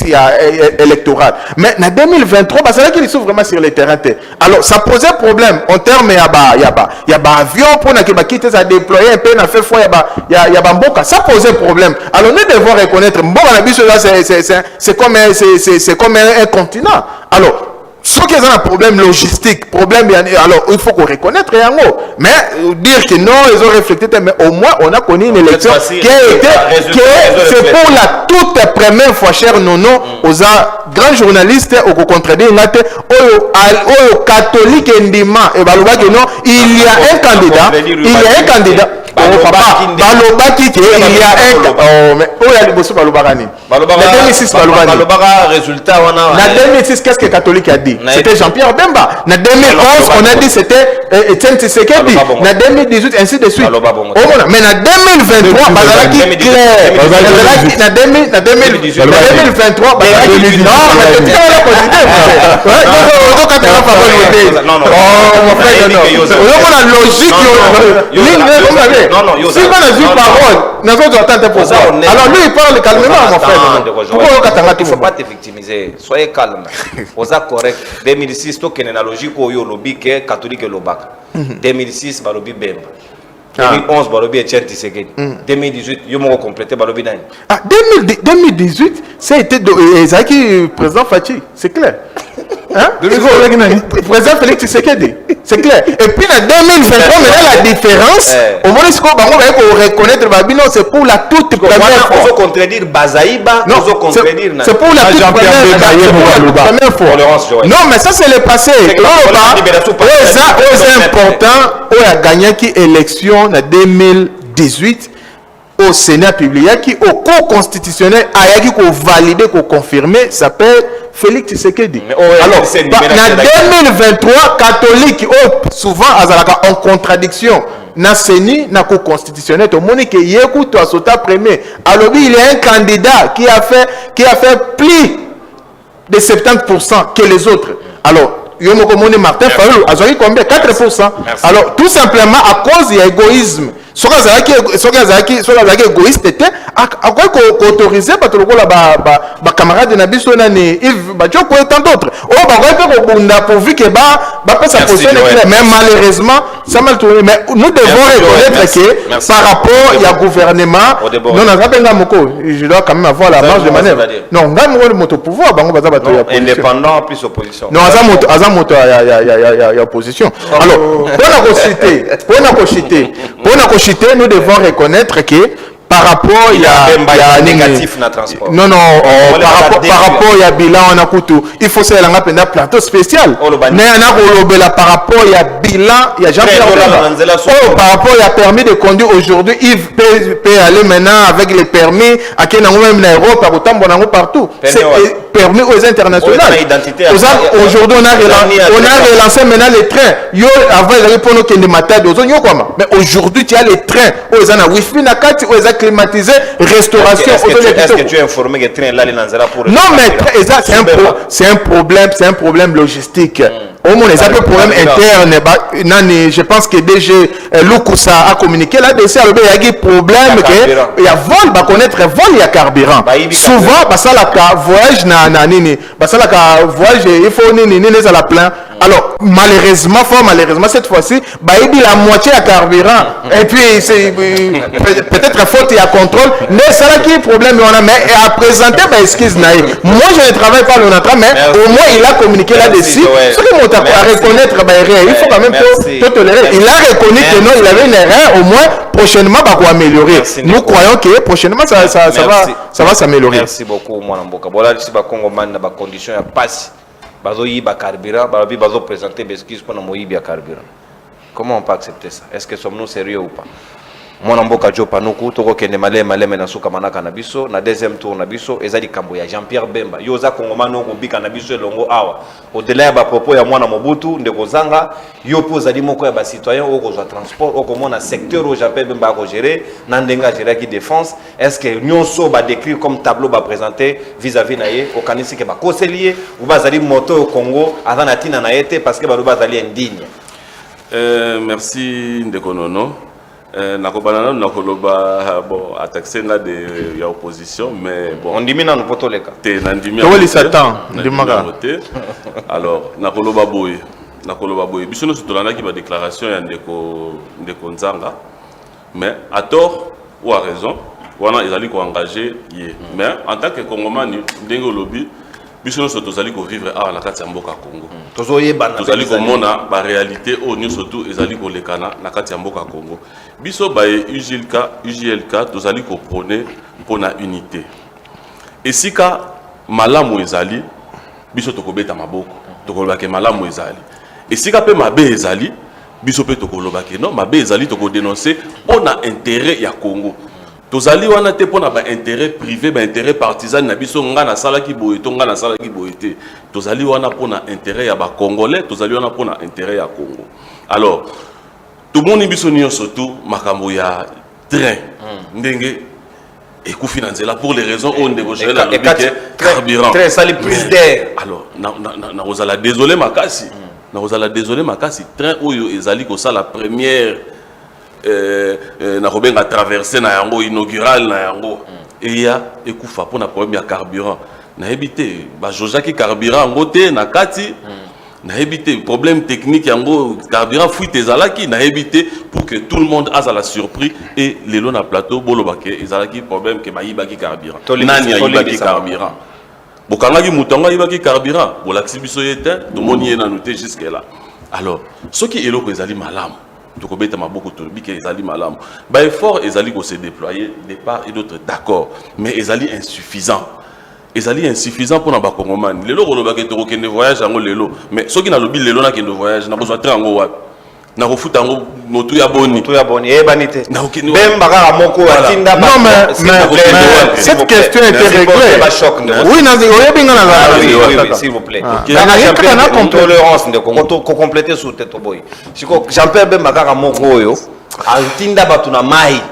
D: électorale. Mais en 2023 bazalaki liso vraiment sur le terrain. Alors ça posait problème en termes ya ba avion pour na ke ba kit ça déployer un peu na fait fois ya ba mboka, ça posait problème. Alors nous devons reconnaître mboka na biso là c'est comme un continent. Alors ce qui est un problème logistique, problème, alors il faut qu'on reconnaisse rien. Mais dire que non, ils ont réfléchi, mais au moins on a connu une élection qui a été, c'est pour la toute première fois, cher Nono, aux grands journalistes, au contredit, aux catholiques indimants, et non, il y a un candidat, oh papa, Balobaki, il y a un, oh mais, oh il y a le bosso Balobagani. Balobara, 2006
C: Balobara, résultat, on a.
D: En 2006, qu'est-ce que les catholiques a dit? C'était Jean-Pierre Bemba. En 2011, on a dit c'était Etienne Tshisekedi. En 2018, ainsi de suite. Mais en 2023, Bazalaki clair. En 2023, Bazalaki non, mais tu vas la continuer. Non, mon frère, non. On a logique. Non, si on a vu parole, nous avons attendu pour ça. Alors lui, il parle calmement, mon frère.
C: Il ne faut pas te victimiser. Soyez calme. Vous êtes correct. 2006, tu as une logique où le lobby est catholique et le bac. 2006, le lobby Bemba. 2011, le lobby est Etienne Tshisekedi. 2018, il a complété le lobby.
D: 2018, ça a été Ezaki, président Fachi, c'est clair. Hein? Président Félix Tshisekedi, c'est clair. Et puis en 2023, la différence, au moins on reconnaître Babino, c'est pour la toute première fois.
C: Il faut contredire Bazaïba,
D: c'est pour la toute première fois. Non, mais ça c'est le passé. C'est important, on a gagné qui élection en 2018 au Sénat public, qui au cours constitutionnel a qui validé, qui confirmé, s'appelle Félix Tshisekedi. Alors, en 2023, catholique, souvent, en contradiction, na CENI, na cour constitutionnel, tout le monde qui y écoute, à Sota premier. Alors, il y a un candidat qui a fait plus de 70% que les autres. Alors, Martin Fayulu a eu combien? 4%. Alors, tout simplement à cause de l'égoïsme. Ce qui est égoïste était à quoi autoriser les camarades de Nabiso Nani, Yves Badjoko et tant d'autres. Pourvu que sa position est claire. Mais malheureusement, ça m'a tourné. Mais nous devons reconnaître que par rapport au gouvernement, je dois quand même avoir la marge de manœuvre. Non, on a mon pouvoir.
C: Indépendant plus opposition.
D: Non, il y a opposition. Alors, pour nous devons reconnaître que par rapport il y a
C: négatif dans le transport.
D: Non, par rapport il y a bilan on a coutu. Il faut ça un plateau spécial. Mais on a par rapport il y a bilan, il y a Jean-Pierre par rapport il y a permis de conduire aujourd'hui, il peut aller maintenant avec les permis à qui on même l'aéroport par autant bon partout. C'est permis aux internationaux. Aujourd'hui on a relancé maintenant les trains. Yo avant il y avait pour nous qui ne matin mais aujourd'hui tu as les trains aux ana wifi na kati aux climatisé, restauration.
C: Est-ce que tu es informé que train là les pour
D: non mais c'est un problème logistique. Au moins les problèmes internes. Je pense que DG Lukusa a communiqué là-dessus. Il y a des problèmes il y a vol, va connaître vol, il y a carburant. Souvent, ça la voyage voyage il faut les à la plein. Alors malheureusement cette fois-ci, il la moitié à carburant. Et puis c'est peut-être faute il y a contrôle. Mais ça là qui est problème on a mais à présenter excuse naïe. Moi je ne travaille pas le natra mais au moins il a communiqué là-dessus. Ce que à reconnaître il faut quand même tolérer. Il a reconnu que non, il avait une erreur, au moins prochainement va améliorer. Nous croyons que prochainement ça va s'améliorer.
C: Merci beaucoup mon Mboka. Voilà ici ba Congo man na ba condition ya passe. Bazo yiba carburant, bazo présenter excuse pour na moyibi ya carburant. Comment on peut accepter ça? Est-ce que sommes-nous sérieux ou pas? Mwana Mboka Jo Panuku toko kende maleme na suka manaka na biso na deuxième tour na biso ezali kambo ya Jean-Pierre Bemba yoza kongomano ko bika na biso longo awa au-delà ya ba propos ya mwana Mobutu ndeko zanga yo pozali moko ya ba citoyen o ko transport o ko mona secteur o Jean-Pierre Bemba ko gérer na ndenga gérer qui défense est-ce que nyonso ba décrire comme tableau ba présenter vis-à-vis na ye au kanisi ke ba koselier ou bazali moto au Congo avant na tina na été parce que ba bazali indigne.
E: Merci Ndekonono. Nakobana nakoloba bon attaquer là de ya opposition mais bon
C: on dit mina no poto leka
E: te nandimi
D: Toweli Satan ndimaka.
E: Alors nakoloba boye biso no sutolana ki ba déclaration ya ndeko Nzanga mais à tort ou à raison wana ezali ko engager ye mais en tant que congomani ndenge lobby biso no sotozali ko vivre à la kati ya mboka Congo tozali komona ba réalité o nyonso tu ezali kolekana na kati ya mboka Congo biso ba UJLK tozali ko prôner mpona unité esika malamu ezali biso tokobeta maboko tokolobake malamu ezali esika pe mabe ezali biso pe tokolobake non mabe ezali tokodénoncer mpona intérêt ya Congo tozali wana te mpona ba intérêt privé ba intérêt partisan na biso nga na sala ki boye to nga na sala ki boye te tozali wana mpona intérêt ya ba congolais tozali wana mpona intérêt ya Congo alors tout moni biso nyonso tu makambo ya train ndenge ekufi na nzela pour les raisons on ndeko Joël a lobi carburant
C: très sali prise d'air
E: alors na ozala désolé makasi train oyo ezali ko sala première na kobenga traversée na yango inaugural na yango eya ekufa pona problème ya carburant na ebité ba jojaki carburant ngo te na kati na ebité problème technique yango carburant fuite ezalaki na ebité pour que tout le monde a la surprise et lelo na plateau bolobake ezalaki problème que bayibaki carburant nani ayibaki carburant bokangaki mutonga ayibaki carburant bolakisi biso yete tomoni ye na noté jusque là alors ce qui est loko ezali malamu tokobeta maboko tolobiki ezali malamu ba effort ezali ko se déployer de part et d'autre d'accord mais ezali insuffisant pour na ba Congomani lelo kolobaki tokokende voyage yango lelo mais soki na lobi lelo na kende voyage na kozwa train yango wapi na kofuta yango motu ya boni
C: banité bemba kaka moko atinda
D: Non mais cette question était réglée. Oui, oyebinga na
C: s'il vous plaît.
D: Tolérance
C: de Congo to compléter sur tête boy. Siko Jean-Pierre bemba kaka moko oyo atinda batu na mai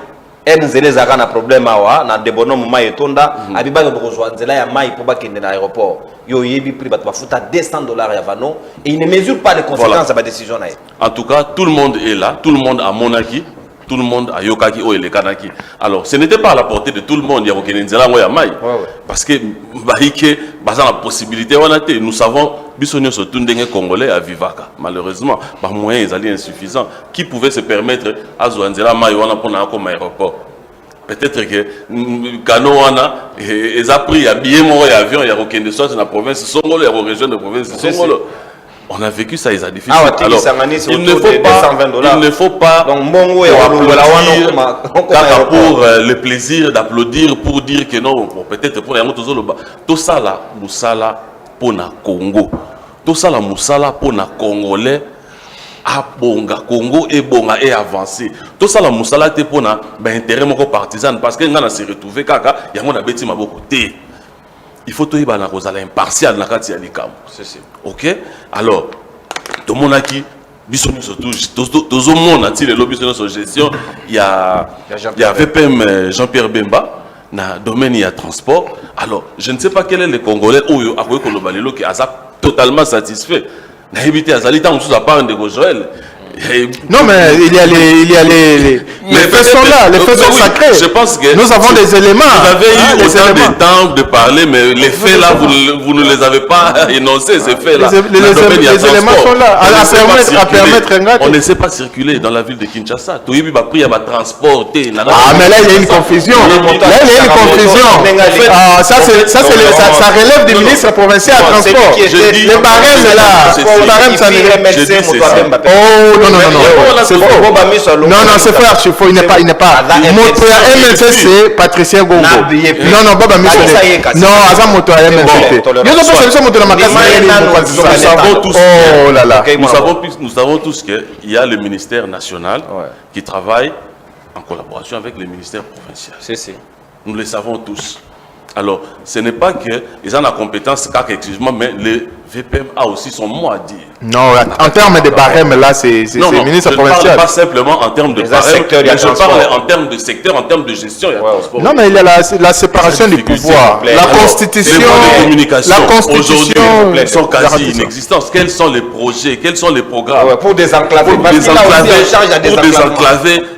C: nzela ezaka na problème awa na debono mai etonda abibaki bokozwa nzela ya mai po bakende na aéroport yo yebi prix bato bafuta $200 ya vano et il ne mesure pas les conséquences de la décision.
E: En tout cas tout le monde est là, tout le monde a monaki, tout le monde a yokaki o elekanaki. Alors ce n'était pas à la portée de tout le monde ya kokende nzela ngo ya mai parce que bahike baza la possibilité wana te nous savons biso nyonso tundenge congolais à vivaka malheureusement par moyens ezali insuffisant qui pouvait se permettre azwa nzela mai wana pona comme aéroport peut-être que kano wana eza pris ya billet moko ya avion ya kokende soit na province songolo ya région de province songolo. On a vécu ça, ils ont difficile. Alors, il ne faut pas pour le plaisir d'applaudir, pour dire que non, peut-être pour tout ça là, Moussala pour na Congo, tout ça là, Moussala pour na Congolais, à Bonga, Congo et Bonga et avancé. Tout ça là, Moussala te pour na intérêt mon partisan parce que nous on s'est retrouvé kaka, il y a mon abeti ma beaucoup té. Il faut tout y aller impartial na kati ya likam. OK? Alors, tout le monde a qui biso surtout tout le monde a tiré lobby sur notre gestion, il y a VPM Jean-Pierre Bemba na domaine il y a transport. Alors, je ne sais pas quel est le Congolais ou à quoi Kolobalelo qui a totalement satisfait. Na évité azali tant sous à part de Joël.
D: Non mais il y a les faits sont là, les faits sont sacrés.
E: Je pense que
D: nous avons des éléments.
E: Vous avez eu autant de temps de parler, mais les faits là, vous ne les avez pas énoncés, ces faits là.
D: Les éléments sont là, à permettre.
E: On ne sait pas circuler dans la ville de Kinshasa. Tout le monde a transporté.
D: Ah mais là il y a une confusion. Là il y a une confusion. Ça relève du ministre provincial à transport. Les barèmes là, les barèmes ça ne. Oh non, c'est faux. Non, c'est faux, archi-faux. Il n'est pas. Moto à MLC, Patricia Gongo. Non, Baba Misso. Non, Aza Moto à MLC.
E: Nous savons tous. Oh là là. Nous savons tous qu'il y a le ministère national qui travaille en collaboration avec le ministère provincial. Nous le savons tous. Alors, ce n'est pas qu'ils ont la compétence exclusivement, mais le VPM a aussi son mot à dire.
D: Non, en termes de barème, là, c'est le ministre provincial.
E: Je ne parle pas simplement en termes de barème, mais je parle en termes de secteur, en termes de gestion.
D: Non, mais il y a la séparation du pouvoir. La constitution.
E: Aujourd'hui, sont quasi inexistantes. Quels sont les projets, quels sont les programmes
C: pour désenclaver,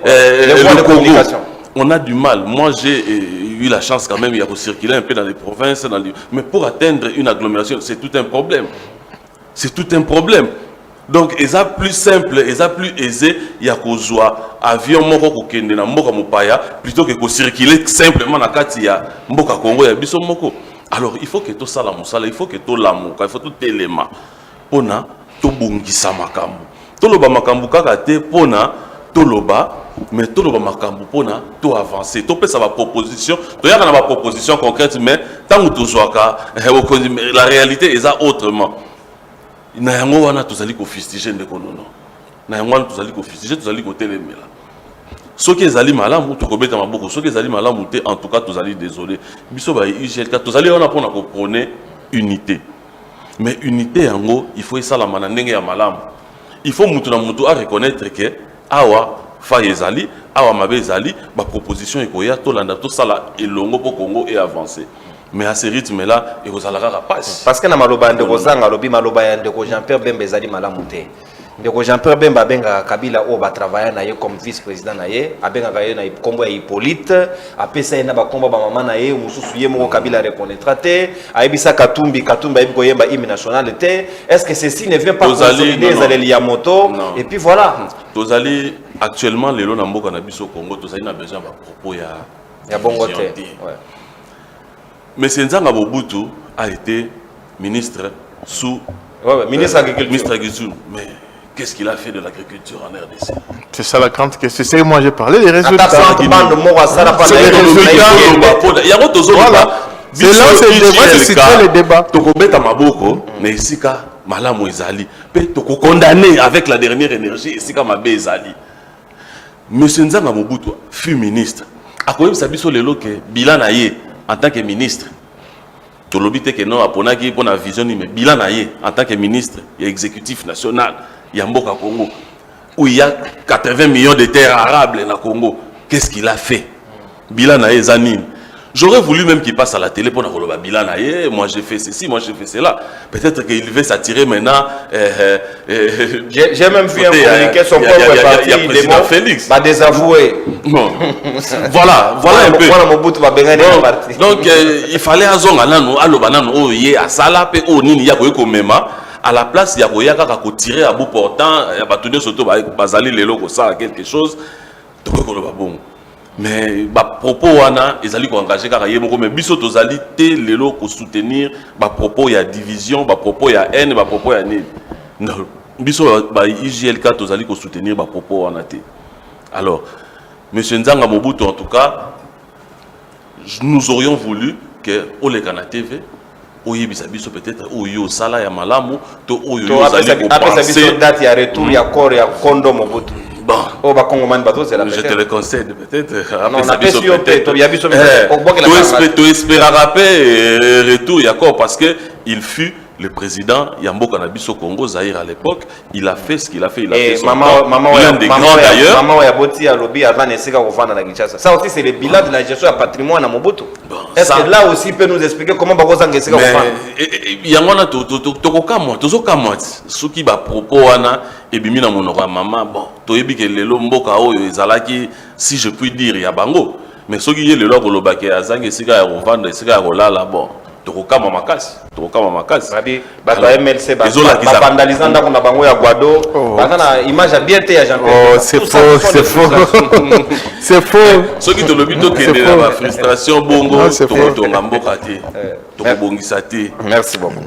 E: le Congo. On a du mal. Moi, j'ai eu la chance quand même, il y a circuler un peu dans les provinces, mais pour atteindre une agglomération, c'est tout un problème. C'est tout un problème. Donc, ils sont plus simple, ils sont plus aisé, il y a qu'au avion moko kokende na mboka mopaya plutôt que circuler simplement na kati ya mboka Congo ya biso moko. Alors, il faut que tout ça la musala, il faut que tout l'amour, il faut tout élément. Pona to bungisa makambu. To loba makambu kaka te pona to loba. Mais tout le monde pona tout avancer tout peut ça va proposition to y a na proposition concrète mais tant que tu la réalité est autrement na yango wana tozali ko fustiger ndeko nono na yango wana tozali ko fustiger tozali ko telemela soki ezali malamu to kobeta maboko soki ezali malamu te en tout cas tozali désolé biso ba IGLK tozali wana pona ko prôner unité mais unité yango il faut ça la mana ndenge ya malamu il faut mutu na mutu à reconnaître que awa fa ezali awa mabe ezali ba proposition ekoya to landa to sala elongo po Congo et avancer mais à ce rythme là et kozala kaka passe
C: parce que na maloba ndeko zanga lobi maloba ya ndeko Jean-Pierre Bemba ezali malamu te ndeko Jean-Pierre Bemba benga Kabila o ba travailler na ye comme vice-président na ye abenga ka ye na kombo ya Hippolyte apesa ye na ba kombo ba mama na ye mususu ye moko Kabila reconnaîtra te ayebisa Katumbi ayebi ko yemba hymne national te est-ce que ceci ne vient pas consolider les Liamoto et puis voilà
E: tozali actuellement lelo na mboka na biso Congo tozali na besoin ba propos
C: ya bongo te
E: mais Nzanga Mobutu a été ministre sous
C: ministre
E: agriculture mais qu'est-ce qu'il a fait de l'agriculture en RDC?
D: C'est ça la grande question. C'est moi j'ai parlé des résultats.
E: Il y a c'est là c'est citer les débats. Tokobeta maboko mais isika malamu ezali pe toko condamné avec la dernière énergie isika mabe ezali. Monsieur Nzanga Mobutu fut ministre. Akoyeb sabiso lelo ke bilan na ye en tant que ministre. Tolobite que non aponaki pour la vision mais bilan na ye en tant que ministre et exécutif national Yamboka Congo où il y a 80 millions de terres arables na Congo. Qu'est-ce qu'il a fait? Bilan na ye zanine. J'aurais voulu même qu'il passe à la télé pour nous dire bilan na ye, moi j'ai fait ceci, moi j'ai fait cela. Peut-être qu'il veut s'attirer maintenant.
C: J'ai même vu un communiqué son propre parti,
E: il y a président Félix.
C: Va désavouer.
E: Non. Voilà un peu. Donc il fallait azonga nanu alobana no ye asala pe o nini ya ko mema à la place ya ko yaka ko tirer à bout portant ya batonner surtout bazali lelo ko ça quelque chose to ko lo bon. Mais ba propos wana ezali ko engager kaka yemoko mais biso tozali te lelo ko soutenir ba propos ya division ba propos ya haine ba propos ya nini non biso ba IGLK tozali ko soutenir ba propos wana te. Alors monsieur Nzanga Mobutu en tout cas nous aurions voulu que Olekana TV oyebisa biso peut-être oyo sala ya malamu to oyo zali ko penser
C: date ya retour ya corps ya Kondo Mobutu.
E: Bon,
C: je
E: te le conseille peut-être.
C: Tu
E: espéras retour Yakor parce que il fut le président Yambo Kanabiso Congo Zaïre à l'époque. Il a fait ce qu'il a fait. Il a fait son l'un des grands d'ailleurs.
C: Ça aussi c'est le bilan de la gestion du patrimoine à Mobutu. Est-ce que là aussi peut nous expliquer comment Bakozang est
E: il y a un tozokamwa soki ba propos wana ebimi na monoko maman bon toyebi ke lelo mboka oyo ezalaki si je puis dire ya bango mais soki ye lelo ko lobake azange esika ya kovanda esika ya kolala bon tokokama makasi
C: rabi bato MLC ba vandalisant ndako na bango ya Guado bazana image bien te ya Jean-Pierre.
D: Oh c'est faux c'est faux
E: soki to lobi to kende na ba frustration bongo tokotonga mboka te tokobongisa te.
C: Merci beaucoup.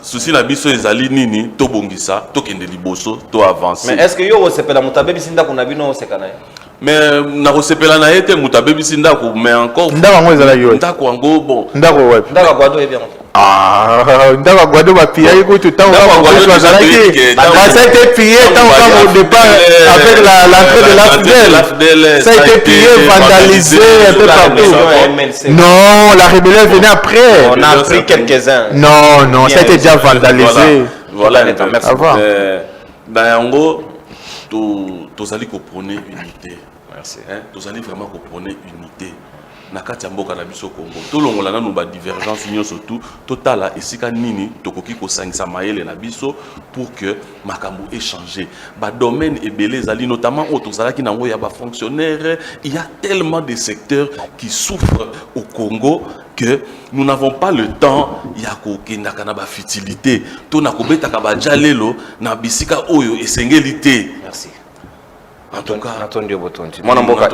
E: Souci na biso ezali nini to bongisa to kende liboso to avancer.
C: Mais est-ce que yo sepela mutabe bisinda kuna bino sekana
E: mais na kosepela na ete muta bebisi ndako mais encore
D: ndako ngo ezala yo
E: ndako ngo bon
D: ndako wapi
B: ndako Guado est bien
D: ndako Guado ba pillé écoute tant ça a été pillé tant au départ avec l'entrée de la fidèle ça a été pillé vandalisé un peu partout non la rébellion venait après
C: On a pris quelques-uns.
D: non ça a été déjà vandalisé
E: voilà
C: merci
E: ben en gros tozali ko prôner unité merci tozali vraiment ko prôner unité na kati ya mboka na biso Congo tolongola nanu ba divergence nyonso tout totala esika nini tokoki kosangisa mayele na biso pour que makambo échanger ba domaine ebele ezali notamment au tozalaki nango ya ba fonctionnaire il y a tellement de secteurs qui souffrent au Congo que nous n'avons pas le temps ya kokendaka na ba futilité to na kobetaka ba jalelo na bisika oyo esengelité.
C: Merci.
E: En tout cas,
C: Antonio Botondi. Mon amboka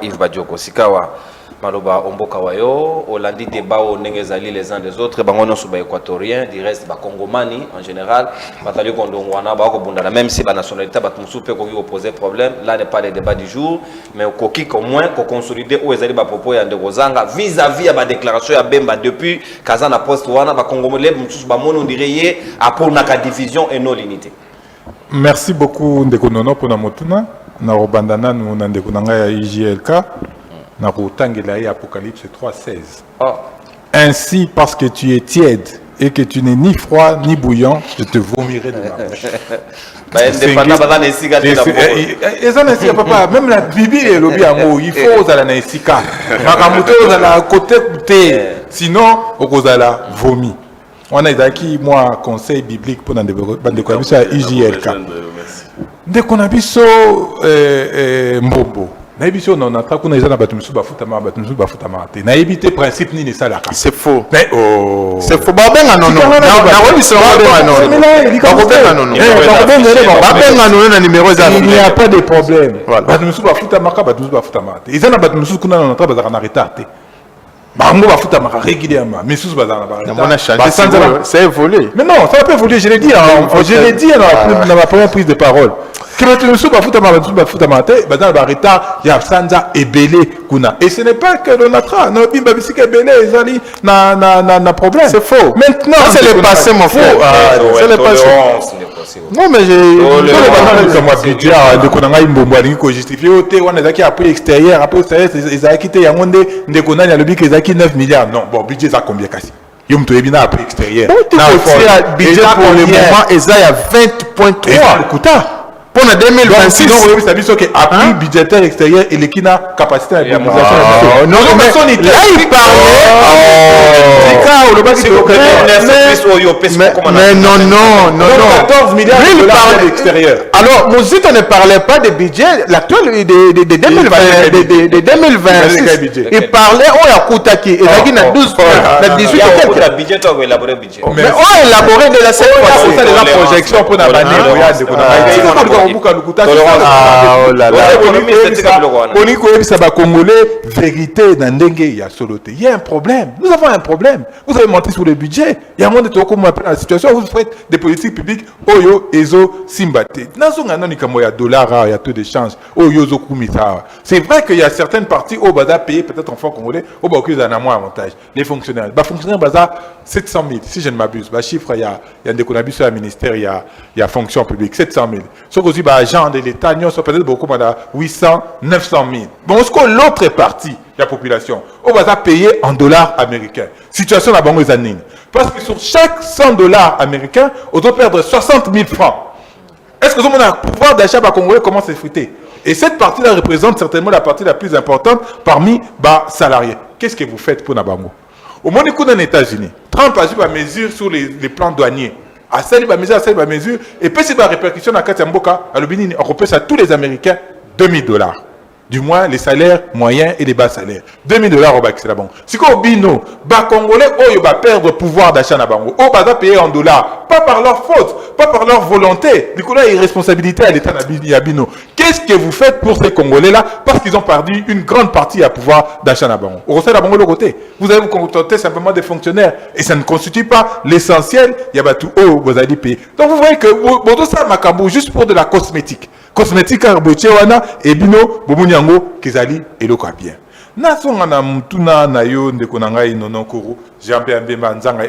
C: Yves Badioko Sikawa Maloba Omboka Wayo, Olandi débat au Nengezali les uns des autres, Bangono Suba équatorien, du reste ba Congomani en général, Batali Kondongwana, Bako Bundana, même si la nationalité Batmusu peut opposer problème, là n'est pas le débat du jour, mais au Koki au moins qu'on consolider où ezali ba propos ya Ndegozanga vis-à-vis à ma déclaration ya Bemba depuis Kazana Post Wana ba Congolais Mutsus ba mono dirait à pour naka division et non l'unité.
F: Merci beaucoup Ndeko Nono pour na motuna na robandana nous na Ndeko nanga ya IJLK na rotangela ya Apocalypse 3:16. Ainsi parce que tu es tiède et que tu n'es ni froid ni bouillant, je te vomirai de ma bouche. Même la Bible est lobby amour, il faut aux ala esika. Makamuto aux ala côté côté, sinon aux ala vomi. On a dit moi conseil biblique pour dans des commissions à IJLK. Dès qu'on a vu ça, Mbobo. Naïbiso non natra kuna izana batumusu bafutama te. Naïbité principe ni ça la.
D: C'est faux.
F: Mais oh.
D: C'est faux. Babenga non.
F: Il n'y a pas de problème. Batumusu bafutama te. Izana batumusu kuna non natra bazaka na retard te. Bango bafutama régulièrement. Mais sous bazana ba.
D: C'est évolué.
F: Mais non, ça peut évoluer, je l'ai dit dans ma première prise de parole. Et ce n'est pas que le natra, na problème.
D: C'est faux.
F: Maintenant,
D: c'est le passé, mon frère. C'est le passé. Non, mais j'ai
F: 9 milliards. Non, bon, budget ça combien cassé? Yom to ebina après extérieur.
D: Budget pour le moment, il y a 20.3. Pour 2026,
F: vous savez que appui budgétaire extérieur et l'équina capacité de mobilisation.
D: Non, mais là il parlait. Mais non.
F: 14 milliards de dollars à l'extérieur.
D: Alors, Mouzito ne parlait pas de budget, l'actuel de 2020. Il parlait, oh, à Koutaki, et il y a 12, 18 mais on élaboré de la cette fois-ci.
F: C'est la projection pour la vérité dans il y a un problème. Nous avons un problème. Vous avez monté sur le budget. Il y a un monde de la situation. Vous faites des politiques publiques. Oyo, Ezo, Simbate. Il y a dollars, il y a taux d'échange. Oyo, Zokumita. C'est vrai qu'il y a certaines parties au Baza payées peut-être en fonds congolais. Au Baza, il y a moins avantage. Les fonctionnaires. Les fonctionnaires Baza, 700 000. Si je ne m'abuse. Le chiffre, il y a des conabus sur le ministère, il y a fonction publique. 700 000. Ce que vous agents de l'État, nous sommes peut-être beaucoup de 800, 900 000. Bon, ce que l'autre partie de la population, on va payer en dollars américains. Situation la banque zanine. Parce que sur chaque 100 dollars américains, on doit perdre 60 000 francs. Est-ce que le pouvoir d'achat congolais commence à s'effriter? Et cette partie-là représente certainement la partie la plus importante parmi les salariés. Qu'est-ce que vous faites pour Nabango? Au monde des États-Unis, Trump a joué la mesure sur les plans douaniers. À celle mesure, et puis c'est la répercussion dans Katiamboka, à l'Obini, on repère à tous les Américains $2,000. Du moins, les salaires moyens et les bas salaires. $2,000 au bac, c'est la banque. Si qu'on bino, Congolais, ils vont perdre pouvoir d'achat na bango. Ils vont payer en dollars. pas par leur faute, pas par leur volonté. Du coup, là, il y a responsabilité à l'État Yabino. Qu'est-ce que vous faites pour ces Congolais-là? Parce qu'ils ont perdu une grande partie à pouvoir d'achat à Bango. Au Conseil d'Abango, de l'autre côté, vous allez vous contenter simplement des fonctionnaires. Et ça ne constitue pas l'essentiel. Il y a tout haut, vous allez payer. Donc, vous voyez que, bon, ça, Makambo, juste pour de la cosmétique. Cosmétique, Arbochewana, et Bino, Bomunyango, Kizali, et le bien.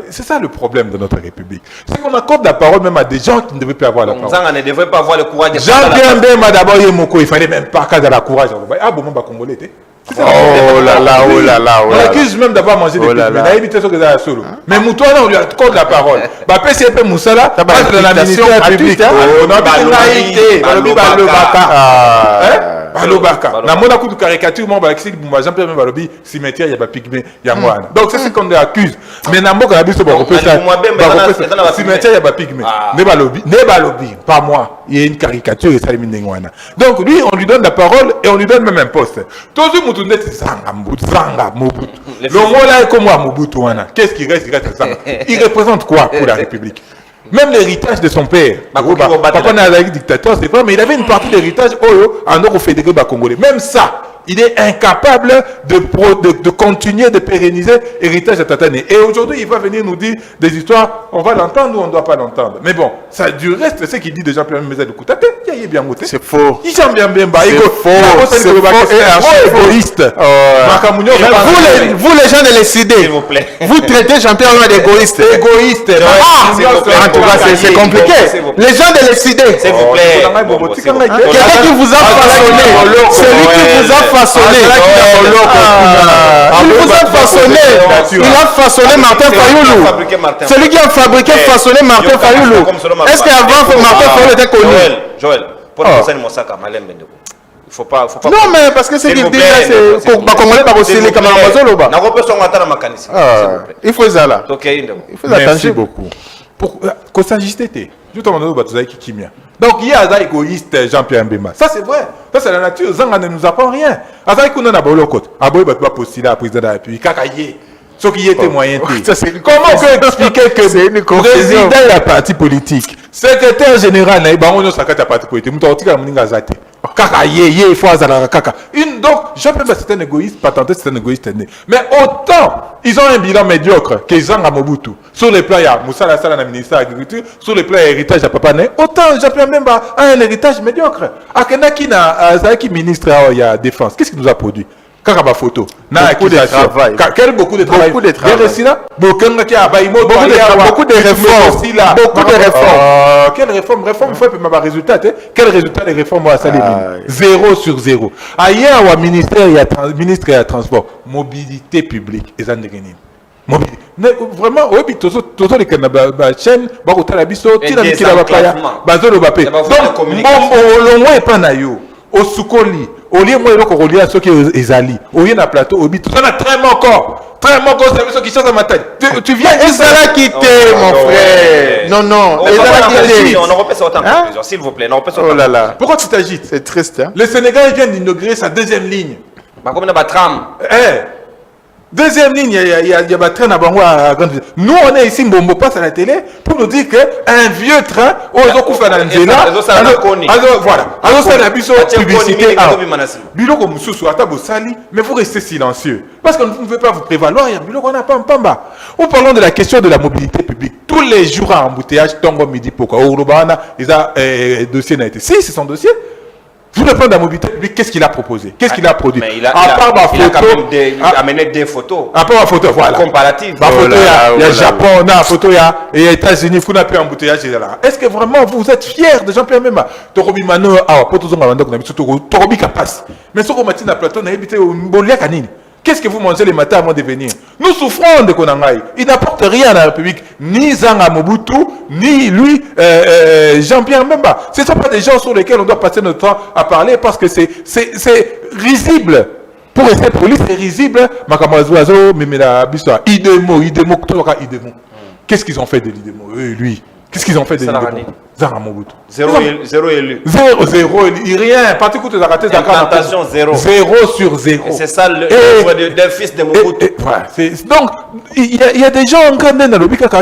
F: C'est ça le problème de notre République. C'est qu'on accorde la parole même à des gens qui ne devaient pas avoir la parole.
C: Nzanga ne devrait pas avoir le courage de
F: Jean-Pierre Mbemba d'abord, il fallait même pas qu'il ait la courage. Ah bon, bah Congolais,
D: oh là là, oh là là.
F: On accuse même d'avoir mangé des pigments. On a évité ce que ça a solo. Mais Moutouana, on lui accorde la parole. Bah, PCP Moussala, pas de la ministère publique. On a pas de Balobaka. Na mona coup de caricature, moi, Jean-Pierre Mbalobi, cimetière, il y a pas pigmé, il y a moi. Donc, c'est ce qu'on accuse. Mais n'a pas qu'à cimetière, il y a pas pigmé. Ne Balobi, pas moi. Il y a une caricature et ça est minengwana. Donc, lui, on lui donne la parole et on lui donne même un poste. Tous les Moutounet, c'est Zanga, Mobutu. Le mot là est comme moi, Mobutu. Qu'est-ce qui reste? Il représente quoi pour la République? Même l'héritage de son père. Papa n'a pas dictateur, c'est pas, mais il avait une partie de l'héritage en Euro fédéré Congolais. Même ça, il est incapable de continuer de pérenniser l'héritage de Tatané. Et aujourd'hui, il va venir nous dire des histoires, on va l'entendre ou on ne doit pas l'entendre. Mais bon, ça du reste, c'est ce qu'il dit de Jean-Pierre Mbemba de Koutate, il est bien goûté.
D: C'est faux.
F: Il s'en bien bien bas.
D: C'est faux. C'est
F: égoïste.
D: Vous les gens de l'ECD,
C: s'il vous plaît.
D: vous traitez Jean-Pierre Mbemba d'égoïste.
F: Égoïste.
D: En tout cas, c'est compliqué. Les gens de l'ECD,
C: S'il vous plaît.
D: quelqu'un qui vous a façonné, celui qui vous a façonné, il vous a façonné, il a façonné Martin Fayoulou. Celui qui a fabriqué, façonné Martin Fayoulou. Est-ce qu'avant Martin Fayoulou était connu?
C: Joël, pour le conseil de Mosaka, Malem Bendeko. Il faut pas.
D: Non, mais parce que c'est qu'il dit là, c'est pour Congolais, pas aussi les camarades Mazoloba. Il faut ça là.
F: Merci beaucoup. Pour s'ajuster, donc il y a un égoïste Jean-Pierre Mbemba. Ça c'est vrai. Ça c'est la nature. Zanga ne nous apprend rien. Comment ce qui était moyen. Comment on peut expliquer que le président de la partie politique, secrétaire général, parti politique, donc, Jean-Pierre Mbemba c'est un égoïste, patenté c'est un égoïste né. Mais autant, ils ont un bilan médiocre qu'ils ont à Mobutu. Sur le plan, il y a Moussa Lassala, le ministère de l'Agriculture. Sur le plan, il y a héritage à Papa Né. Autant, Jean-Pierre Mbemba a un héritage médiocre. Akenaki na Zaki ministre il y a défense. Qu'est-ce qu'il nous a produit? Kakaba photo.
D: Beaucoup de travail.
F: Beaucoup de travail. Beaucoup de travail. Beaucoup de réformes. Beaucoup de réformes. Quelle réforme? Réforme, il faut un résultat. Quel résultat les réformes à Salimine? 0 sur 0. Ailleurs, au ministère, il y a ministre et transport. Mobilité publique. Et ça ne vraiment, oui, tout les Canada, chaîne, Bakotalabiso, Tinamikilabapaya, Bazolo Bapé. Donc, au loin, pas naïo. Au Soukoli, au lieu moi il y a ceux qui ezali, au lieu na plateau, au bit, tout ça très encore, c'est ceux qui cherchent à ma tête. Tu viens Ezala quitter mon frère. Non, Ezala quitter.
C: On en repère autant de plusieurs, s'il vous plaît.
D: Oh là là.
F: Pourquoi tu t'agites?
D: C'est triste. Hein?
F: Le Sénégal vient d'inaugurer sa deuxième ligne.
C: Comme on a tram.
F: Deuxième ligne, il y a un train à Bango à grande vitesse. Nous, on est ici, Mbombo passe à la télé pour nous dire qu'un vieux train, ils ont coupé dans Nzela. Voilà. Alors, c'est la publicité. Biloko Moussoussou, Atabo Sali, mais vous restez silencieux. Parce que vous ne pouvez pas vous prévaloir. Biloko, on n'a pas un pamba. Nous parlons de la question de la mobilité publique. Tous les jours à embouteillage, Tongo Midi, Poko, Urubana, ils ont dossier n'a été. Si, c'est son dossier. Vous le plan de la mobilité publique, qu'est-ce qu'il a proposé? Qu'est-ce qu'il a produit?
C: Mais il a quand même amené des photos.
F: À part ma photo, voilà.
C: Comparatives.
F: Ma photo, il y a Japon, on a une photo, il y a États-Unis, vous n'avez pas embouteillage. Est-ce que vraiment vous êtes fiers de Jean-Pierre Mbemba? Torobi Mano, pour tous les gens, Torobi Kapas. Mais ce qu'on m'a dit dans le plateau, on a évité au Mbolia Kanini. Qu'est-ce que vous mangez les matins avant de venir? Nous souffrons de Konangaï. Il n'apporte rien à la République. Ni Zanga Mobutu, ni lui, Jean-Pierre Mbemba. Ce ne sont pas des gens sur lesquels on doit passer notre temps à parler parce que c'est risible. Pour rester poli, c'est risible. Qu'est-ce qu'ils ont fait de l'Idemo? Lui. Qu'est-ce qu'ils ont fait des
C: Sarani.
F: Zara Mobutu.
C: 0 élu.
F: 0, rien. Parti que tu as raté,
C: Implantation 0.
F: 0 sur 0.
C: Et c'est ça l'œuvre d'un fils de Mobutu.
F: Donc, il y a des gens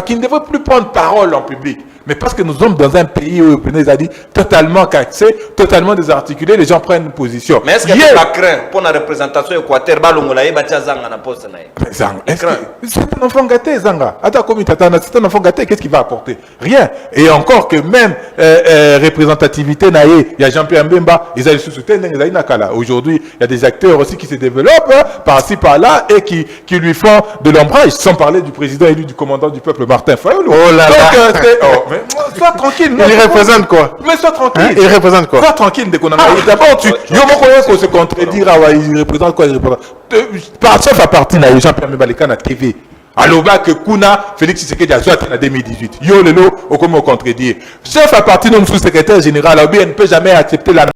F: qui ne devraient plus prendre parole en public. Mais parce que nous sommes dans un pays où ils ont dit totalement caxé, totalement désarticulé, les gens prennent une position.
C: Mais est-ce que tu as craint pour la représentation équateur,
F: c'est un enfant gâté, Zanga. Attends, comme c'est un enfant gâté, qu'est-ce qu'il va apporter? Rien. Et encore que même représentativité, il y a Jean-Pierre Mbemba, ils ont soutenu Nakala. Aujourd'hui, il y a des acteurs aussi qui se développent par-ci, par-là et qui lui font de l'ombrage, sans parler du président élu du commandant du peuple, Martin Fayoulou.
D: Oh là là.
F: Mais sois tranquille.
D: Il représente quoi?
F: Mais sois tranquille.
D: Il représente quoi?
F: Sois tranquille dès qu'on a d'abord, qu'on se contredire, il représente quoi? Il représente. Sauf à partir de Jean-Pierre Mbemba na TV. Alors, que Kuna, Félix Tshisekedi a joué en 2018. Yo, lelo, au comment contredire. Sauf à partir de notre sous-secrétaire général, on ne peut jamais accepter la